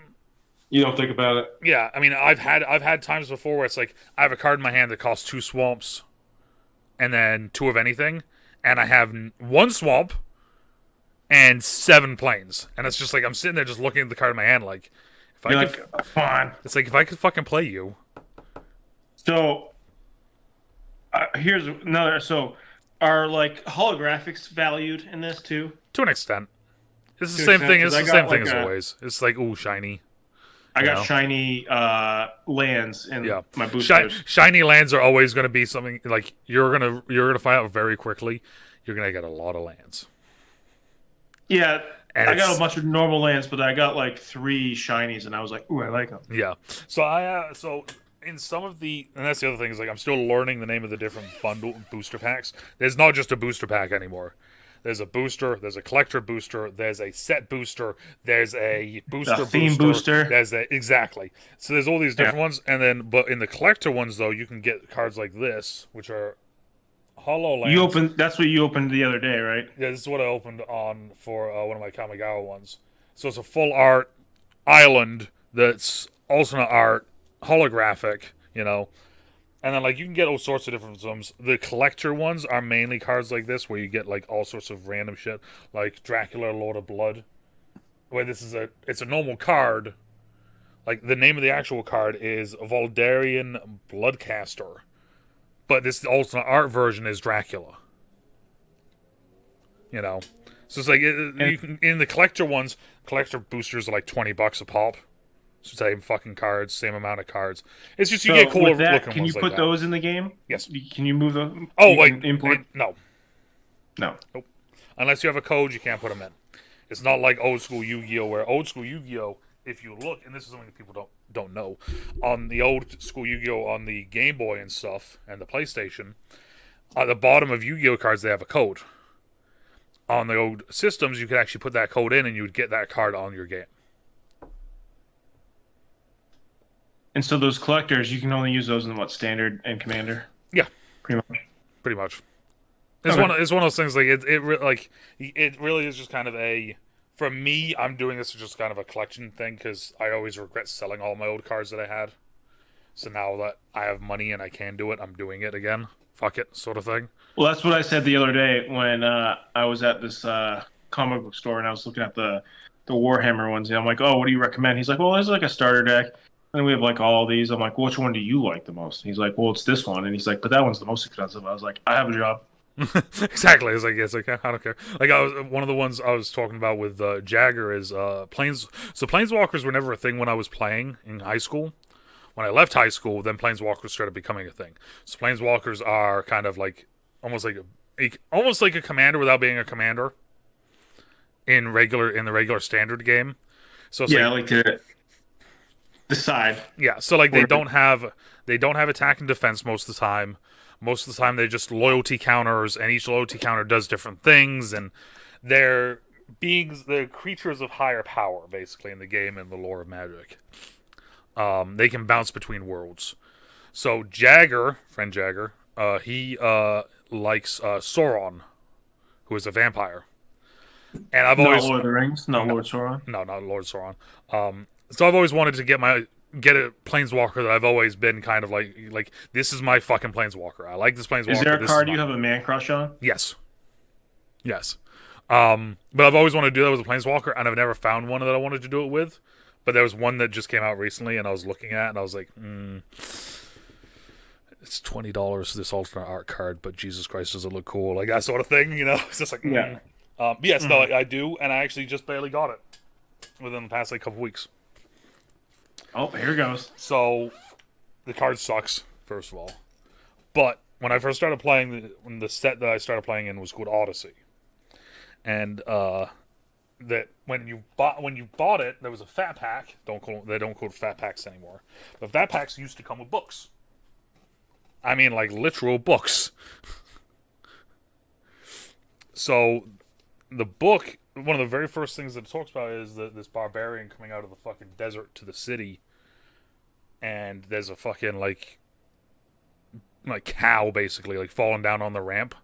You don't think about it. Yeah, I mean, I've had times before where it's like I have a card in my hand that costs 2 swamps and then 2 of anything, and I have 1 swamp and 7 planes, and it's just like I'm sitting there just looking at the card in my hand, like if I You're could, like, come on. it's like if I could fucking play you. So here's another. So are like holographics valued in this too? To an extent, it's the To an same extent, thing. because It's I the same got thing like as a, always. It's like ooh shiny. I You got know? shiny lands in Yeah, my boosters. shiny lands are always going to be something like you're gonna find out very quickly. You're gonna get a lot of lands, Yeah, and I got a it's bunch of normal lands, but I got like 3 shinies, and I was like, ooh, I like them. yeah. So so in some of the and that's the other thing is like I'm still learning the name of the different bundle booster packs. There's not just a booster pack anymore. There's a booster, there's a collector booster, there's a set booster, there's a The booster theme booster, booster. there's a exactly. So there's all these Yeah. different ones, and then but in the collector ones though, you can get cards like this, which are hollow You lands. opened. That's what you opened the other day, right? Yeah, this is what I opened on for one of my Kamigawa ones. So it's a full art island that's alternate art, holographic, and then like you can get all sorts of different ones. The collector ones are mainly cards like this, where you get like all sorts of random shit, like Dracula, Lord of Blood. Where it's a normal card. Like the name of the actual card is Voldarian Bloodcaster, but this alternate art version is Dracula. You know, so it's like And you can in the collector ones. Collector boosters are like $20 a pop. Same fucking cards, same amount of cards. It's just you get so cooler with that, looking can you ones like put that. those in the game? Yes. Can you move them? Oh, You like can import. no, No. nope. Unless you have a code, you can't put them in. It's not like old school Yu-Gi-Oh, where old school Yu-Gi-Oh, if you look, and this is something that people don't know, on the old school Yu-Gi-Oh on the Game Boy and stuff and the PlayStation, at the bottom of Yu-Gi-Oh cards they have a code. On the old systems, you could actually put that code in, and you would get that card on your game. And so those collectors, you can only use those in what standard and commander, Yeah, pretty much. pretty much. It's Okay. one of those things like it really is just kind of a for me. I'm doing this as just kind of a collection thing because I always regret selling all my old cards that I had. So now that I have money and I can do it, I'm doing it again. Fuck it, sort of thing. Well, that's what I said the other day when I was at this comic book store and I was looking at the Warhammer ones. And I'm like, oh, what do you recommend? He's like, well, there's like a starter deck. And we have like all these. I'm like, well, which one do you like the most? He's like, well, it's this one. And he's like, but that one's the most expensive. I was like, I have a job. Exactly. It's like I don't care. Like I was one of the ones I was talking about with Jagger is planes. So planeswalkers were never a thing when I was playing in high school. When I left high school, then planeswalkers started becoming a thing. So planeswalkers are kind of like almost like almost like a commander without being a commander in the regular standard game. So it's Yeah, I like like to decide. yeah, so like Or they don't have attack and defense most of the time. Most of the time they're just loyalty counters, and each loyalty counter does different things, and they're beings, they're creatures of higher power, basically, in the game and the lore of Magic. They can bounce between worlds. So Jagger, friend Jagger, he likes Sauron, who is a vampire. And I've Not always Lord of the Rings, not no, Lord Sauron. no, not Lord Sauron. So I've always wanted to get a planeswalker that I've always been kind of like this is my fucking planeswalker. I like this planeswalker. Is there a This card is you mine. have a man crush on? Yes, yes. But I've always wanted to do that with a planeswalker, and I've never found one that I wanted to do it with. But there was one that just came out recently, and I was looking at, and I was like, it's $20 for this alternate art card, but Jesus Christ, does it look cool? Like that sort of thing, you know? It's just like, Yeah. yes, no, I do, and I actually just barely got it within the past like couple weeks. Oh, here goes. So the card sucks, first of all. But when I first started playing, when the set that I started playing in was called Odyssey, and that when you bought it, there was a fat pack. They don't call it fat packs anymore. But fat packs used to come with books. I mean, like literal books. So the book, one of the very first things that it talks about is this barbarian coming out of the fucking desert to the city, and there's a fucking like cow basically like falling down on the ramp.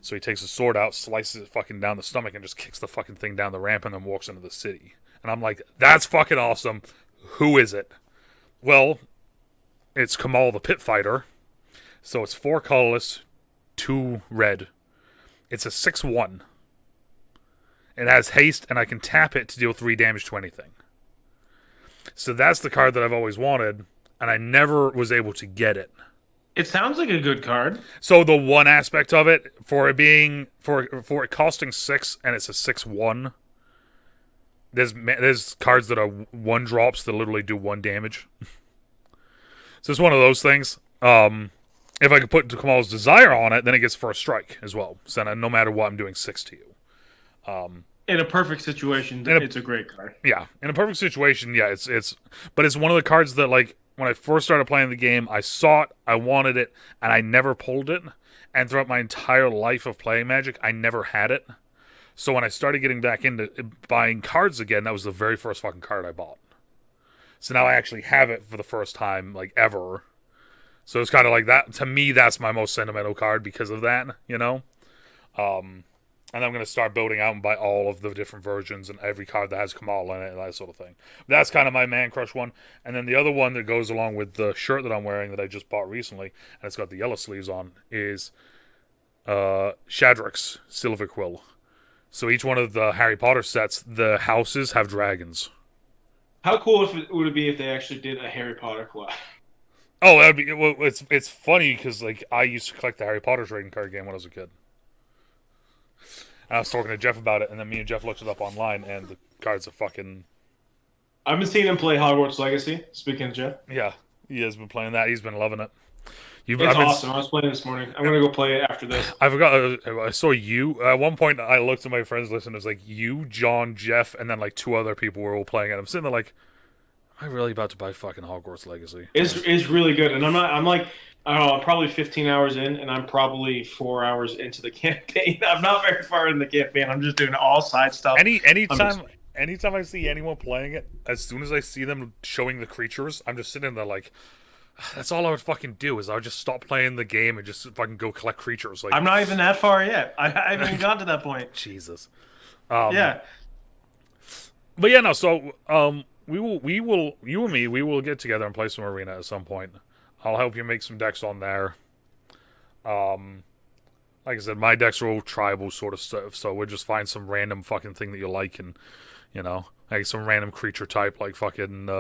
So he takes his sword out, slices it fucking down the stomach, and just kicks the fucking thing down the ramp, and then walks into the city. And I'm like, that's fucking awesome. Who is it? Well, it's Kamal the Pit Fighter. So it's 4 colorless, 2 red. It's a 6/1. It has haste, and I can tap it to deal 3 damage to anything. So that's the card that I've always wanted, and I never was able to get it. It sounds like a good card. So the one aspect of it, for it being for it costing 6 and it's a 6/1, there's cards that are 1 drops that literally do 1 damage. So it's one of those things. If I could put Kamal's Desire on it, then it gets first strike as well. So no matter what, I'm doing 6 to you. In a perfect situation, it's a great card. Yeah, in a perfect situation, yeah, it's but it's one of the cards that, like, when I first started playing the game, I saw it, I wanted it, and I never pulled it. And throughout my entire life of playing Magic, I never had it. So when I started getting back into buying cards again, that was the very first fucking card I bought. So now I actually have it for the first time, like, ever. So it's kind of like that. To me, that's my most sentimental card because of that, you know? And I'm going to start building out and buy all of the different versions and every card that has Kamal in it and that sort of thing. That's kind of my man crush one. And then the other one that goes along with the shirt that I'm wearing that I just bought recently, and it's got the yellow sleeves on, is Shadrack's Silver Quill. So each one of the Harry Potter sets, the houses have dragons. How cool would it be if they actually did a Harry Potter collab? Oh, that'd be. Well, it's funny because like I used to collect the Harry Potter trading card game when I was a kid. And I was talking to Jeff about it, and then me and Jeff looked it up online, and the cards are fucking. I've been seeing him play Hogwarts Legacy. Speaking of Jeff, Yeah, he has been playing that. He's been loving it. it's awesome. I was playing this morning. I'm gonna go play it after this. I forgot. I saw you at one point. I looked at my friends list, and it was like you, John, Jeff, and then like 2 other people were all playing it. I'm sitting there like, am I really about to buy fucking Hogwarts Legacy? It's really good, and I'm like, I don't know, I'm probably 15 hours in, and I'm probably 4 hours into the campaign. I'm not very far in the campaign. I'm just doing all side stuff. Anytime I see anyone playing it, as soon as I see them showing the creatures, I'm just sitting there like, that's all I would fucking do is I would just stop playing the game and just fucking go collect creatures. Like, I'm not even that far yet. I haven't even gotten to that point. Jesus. Yeah. But yeah, no. So you and me, we will get together and play some arena at some point. I'll help you make some decks on there. Like I said, my decks are all tribal sort of stuff, so we'll just find some random fucking thing that you like, and like some random creature type, like fucking.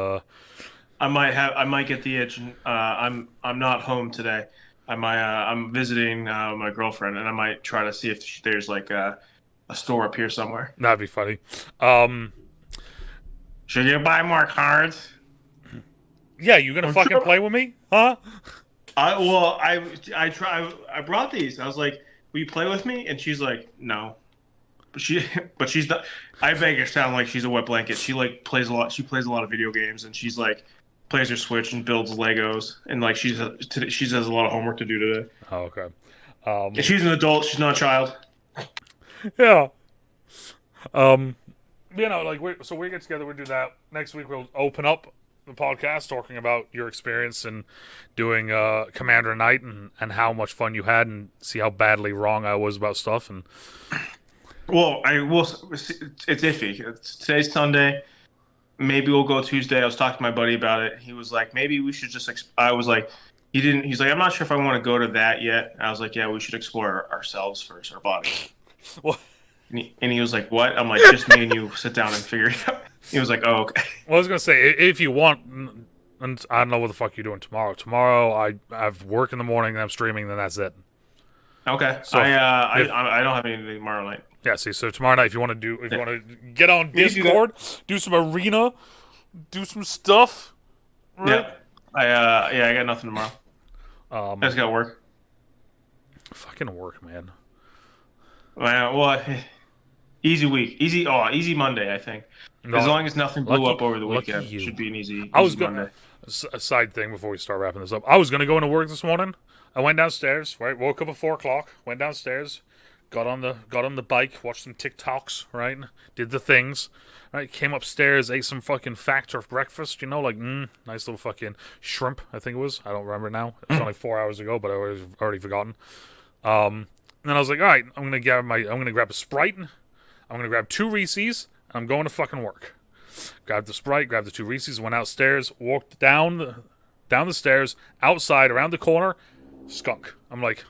I might get the itch. I'm not home today. I'm visiting my girlfriend, and I might try to see if there's like a store up here somewhere. That'd be funny. Should you buy more cards? Yeah, you gonna fucking play with me, huh? I brought these. I was like, "Will you play with me?" And she's like, "No." But she's not. I make her sound like she's a wet blanket. She like plays a lot. She plays a lot of video games, and she's like plays her Switch and builds Legos, and like she has a lot of homework to do today. Oh, okay. And she's an adult. She's not a child. Yeah. Like we get together, we do that. Next week we'll open up the podcast talking about your experience in doing Commander Night and how much fun you had and see how badly wrong I was about stuff. And Well, I will. It's iffy. Today's Sunday. Maybe we'll go Tuesday. I was talking to my buddy about it. He was like, maybe we should just. I was like, he didn't. He's like, I'm not sure if I want to go to that yet. I was like, yeah, we should explore ourselves first, our bodies. well, And he was like, what? I'm like, just me and you sit down and figure it out. He was like, oh, okay. well, I was gonna say if you want, and I don't know what the fuck you're doing tomorrow. Tomorrow I have work in the morning and I'm streaming. Then that's it. Okay. So I don't have anything tomorrow night. Yeah, see, so tomorrow night, if you want to get on Discord, do some arena, do some stuff, right? Yeah. I got nothing tomorrow. I just got work. Fucking work, man. Well, easy week, easy Monday. I think as long as nothing blew up over the weekend, it should be an easy. Monday. A side thing before we start wrapping this up. I was gonna go into work this morning. I went downstairs. Right, woke up at 4:00. Went downstairs. Got on the bike, watched some TikToks, right? Did the things, right? Came upstairs, ate some fucking Factor breakfast, like nice little fucking shrimp, I think it was. I don't remember now. It was only 4 hours ago, but I was already forgotten. And then I was like, all right, I'm gonna grab a Sprite, I'm gonna grab 2 Reese's, and I'm going to fucking work. Grabbed the Sprite, grabbed the 2 Reese's, went outstairs, walked down the stairs, outside, around the corner, skunk. I'm like,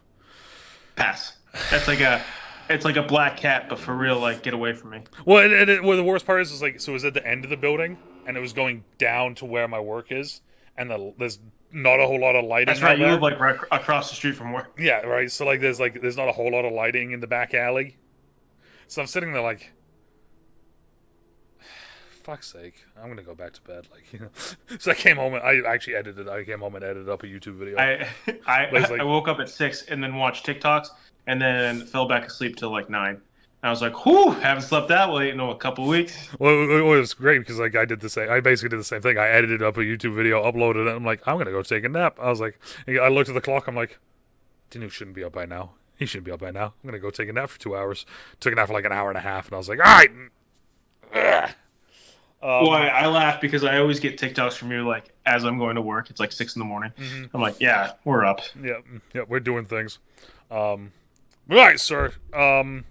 pass. It's like a black cat, but for real, like, get away from me. Well, the worst part is like, so it was at the end of the building, and it was going down to where my work is, and there's not a whole lot of lighting. That's right. You live like right across the street from work. Yeah, right. So there's not a whole lot of lighting in the back alley. So I'm sitting there like, fuck's sake, I'm gonna go back to bed. So I came home and I came home and edited up a YouTube video. I woke up at 6 and then watched TikToks and then fell back asleep till like 9. And I was like, whew, haven't slept that late in a couple weeks. Well, it was great because I basically did the same thing. I edited up a YouTube video, uploaded it. I'm like, I'm gonna go take a nap. I was like, I looked at the clock. I'm like, DeNutte shouldn't be up by now. He shouldn't be up by now. I'm gonna go take a nap for 2 hours. Took a nap for like an hour and a half, and I was like, all right. Well, I laugh because I always get TikToks from you like as I'm going to work. It's like 6 a.m. Mm-hmm. I'm like, yeah, we're up. Yeah, we're doing things. Right, sir. Final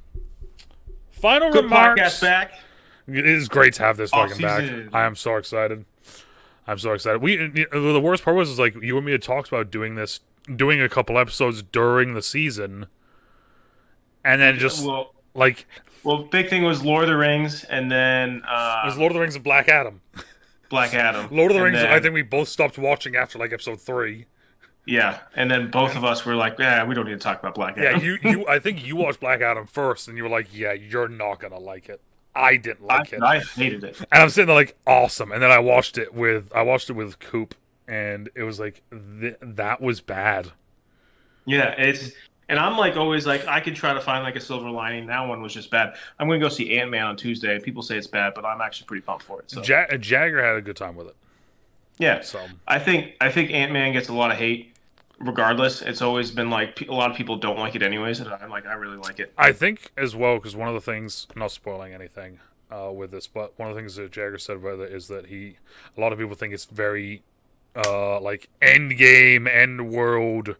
Good remarks. podcast back. It is great to have this fucking back. Season. I am so excited. The worst part was like you and me had talked about doing a couple episodes during the season, and then just Well, big thing was Lord of the Rings, and then it was Lord of the Rings and Black Adam. Black Adam. Lord of the Rings. I think we both stopped watching after like episode 3. Yeah, and then both of us were like, "Yeah, we don't need to talk about Black Adam." Yeah, you. I think you watched Black Adam first, and you were like, "Yeah, you're not gonna like it." I didn't like it. I hated it. And I'm sitting there like, awesome. And then I watched it with Coop, and it was like that was bad. Yeah, and I'm like always like I could try to find like a silver lining. That one was just bad. I'm going to go see Ant-Man on Tuesday. People say it's bad, but I'm actually pretty pumped for it. So. Jagger had a good time with it. Yeah, so I think Ant-Man gets a lot of hate. Regardless, it's always been like a lot of people don't like it anyways, and I really like it. I think as well because one of the things, not spoiling anything with this, but one of the things that Jagger said about it is that a lot of people think it's very like end game, end world,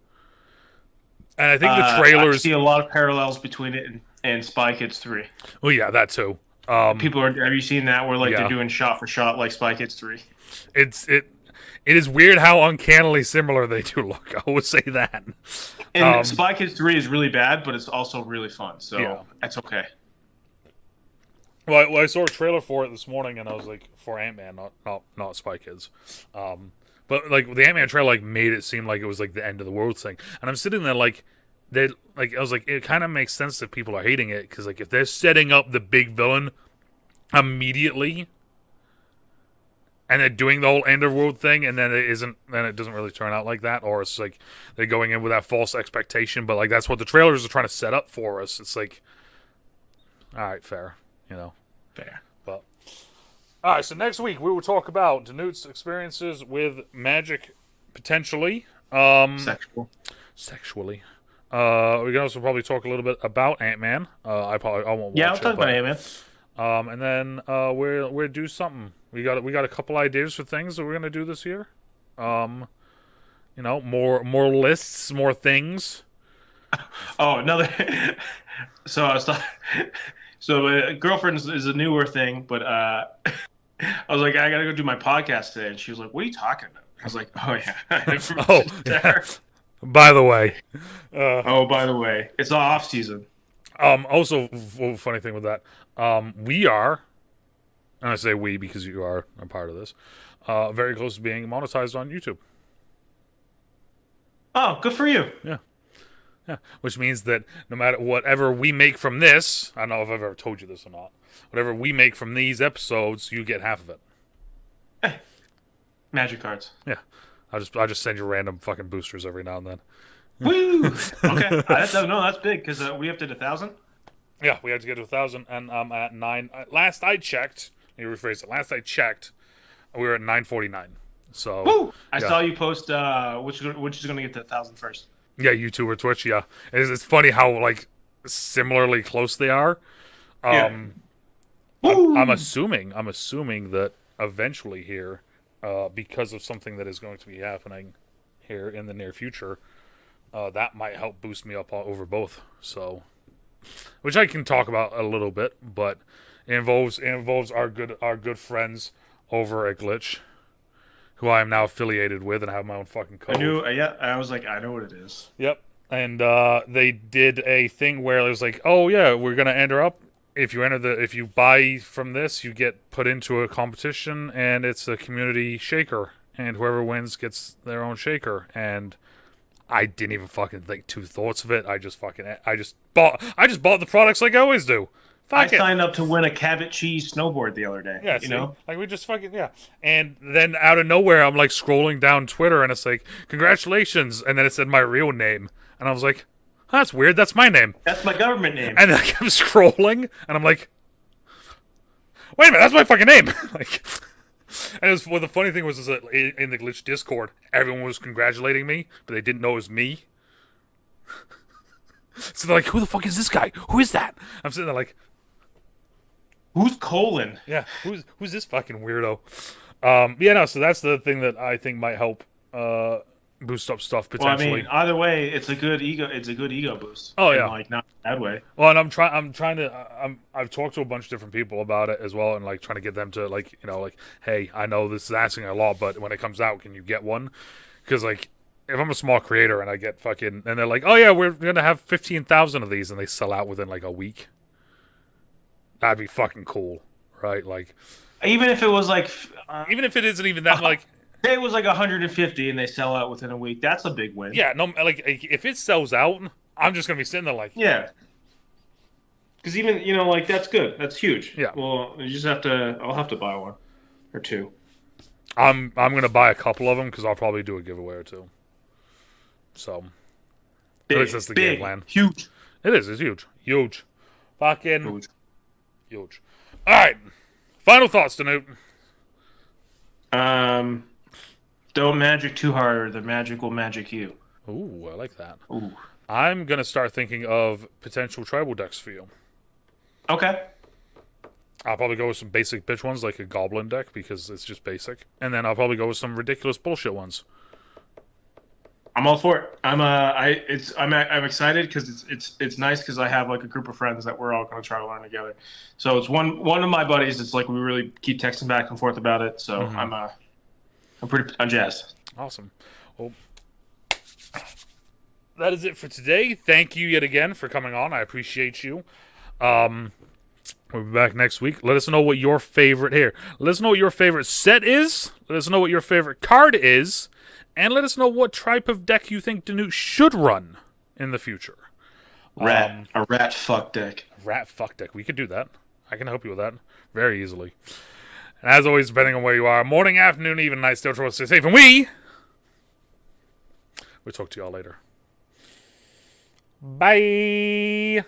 and I think the trailers. I see a lot of parallels between it and Spy Kids 3. Oh yeah, that too. Have you seen that where they're doing shot for shot like Spy Kids 3? It is weird how uncannily similar they do look. I would say that. And Spy Kids 3 is really bad, but it's also really fun, so that's okay. Well, I saw a trailer for it this morning, and I was like, for Ant-Man, not Spy Kids. But like the Ant-Man trailer made it seem like it was like the end of the world thing, and I'm sitting there I was like, it kind of makes sense that people are hating it because like if they're setting up the big villain immediately. And they're doing the whole end of world thing, and then it doesn't really turn out like that, or it's like they're going in with that false expectation. But like that's what the trailers are trying to set up for us. It's like, all right, fair, fair. But all right, so next week we will talk about DeNutte's experiences with magic, potentially sexually. We can also probably talk a little bit about Ant-Man. I won't. Yeah, I'll talk about Ant-Man. And then we're do something. We got a couple ideas for things that we're gonna do this year. Um, more lists, more things. Oh, another. So I was talking. So my girlfriend is a newer thing, but I was like, I gotta go do my podcast today, and she was like, "What are you talking about?" I was like, "Oh yeah, I Oh, mentioned to yeah. her." By the way, uh, Oh, by the way, it's off season. also funny thing with that, we are, and I say we because you are a part of this, very close to being monetized on YouTube. Oh, good for you. Yeah. Yeah, which means that no matter whatever we make from this, I don't know if I've ever told you this or not. Whatever we make from these episodes, you get half of it. Hey, magic cards. Yeah, I just send you random fucking boosters every now and then. Woo! Okay, no, that's big because we have to hit 1,000. Yeah, we had to get to 1,000, and I'm at 9. Last I checked, let me rephrase it. Last I checked, we were at 949. So Woo! I yeah. saw you post which is going to get to 1,000 first. Yeah, YouTube or Twitch. Yeah, it's funny how like similarly close they are. Yeah. Um, Woo! I'm assuming that eventually here, because of something that is going to be happening here in the near future, that might help boost me up over both. So, which I can talk about a little bit, but it involves our good friends over at Glitch, who I am now affiliated with and have my own fucking I code. knew. Yeah, I was like, I know what it is. Yep. And they did a thing where it was like, oh yeah, we're gonna enter up. If you buy from this, you get put into a competition, and it's a community shaker, and whoever wins gets their own shaker. And I didn't even fucking think two thoughts of it. I just bought the products like I always do. I Fuck it. signed up to win a Cabot cheese snowboard the other day. Yeah, you see? know. Like we just fucking yeah. And then out of nowhere I'm like scrolling down Twitter and it's like, congratulations, and then it said my real name. And I was like, huh, that's weird, that's my name. That's my government name. And then I kept scrolling and I'm like, wait a minute, that's my fucking name. Like, and the funny thing was is that in the Glitch Discord, everyone was congratulating me, but they didn't know it was me. So they're like, who the fuck is this guy? Who is that? I'm sitting there like, Who's Colin? yeah, who's this fucking weirdo? Yeah, no. So that's the thing that I think might help boost up stuff Well, I potentially. mean, either way, it's a good ego. It's a good ego boost. Oh, And, yeah. like not in a bad way. Well, and I've talked to a bunch of different people about it as well, and like trying to get them to like like, hey, I know this is asking a lot, but when it comes out, can you get one? Because like, if I'm a small creator and I get fucking, and they're like, oh yeah, we're gonna have 15,000 of these, and they sell out within like a week. That'd be fucking cool, right? Like, Even if it was like, even if it isn't even that like. say it was like 150 and they sell out within a week, that's a big win. Yeah, no, like if it sells out, I'm just gonna be sitting there like, Yeah. Because even like that's good. That's huge. Yeah. Well, you just have to. I'll have to buy one or two. I'm gonna buy a couple of them because I'll probably do a giveaway or two. So, Big, at least that's the big, game plan. huge. It is. It's huge, fucking Huge. huge. All right, final thoughts, DeNutte. Don't magic too hard, or the magic will magic you. Ooh, I like that. Ooh. I'm gonna start thinking of potential tribal decks for you. Okay. I'll probably go with some basic bitch ones like a goblin deck because it's just basic, and then I'll probably go with some ridiculous bullshit ones. I'm all for it. I'm excited because it's nice because I have like a group of friends that we're all going to try to learn together. So it's one of my buddies. It's like we really keep texting back and forth about it. So I'm jazzed. Awesome. Well, that is it for today. Thank you yet again for coming on. I appreciate you. We'll be back next week. Let us know what your favorite here. Let us know what your favorite set is. Let us know what your favorite card is. And let us know what type of deck you think DeNutte should run in the future. A rat fuck deck. Rat fuck deck. We could do that. I can help you with that very easily. And as always, depending on where you are, morning, afternoon, even night, still try to stay safe. And we'll talk to y'all later. Bye.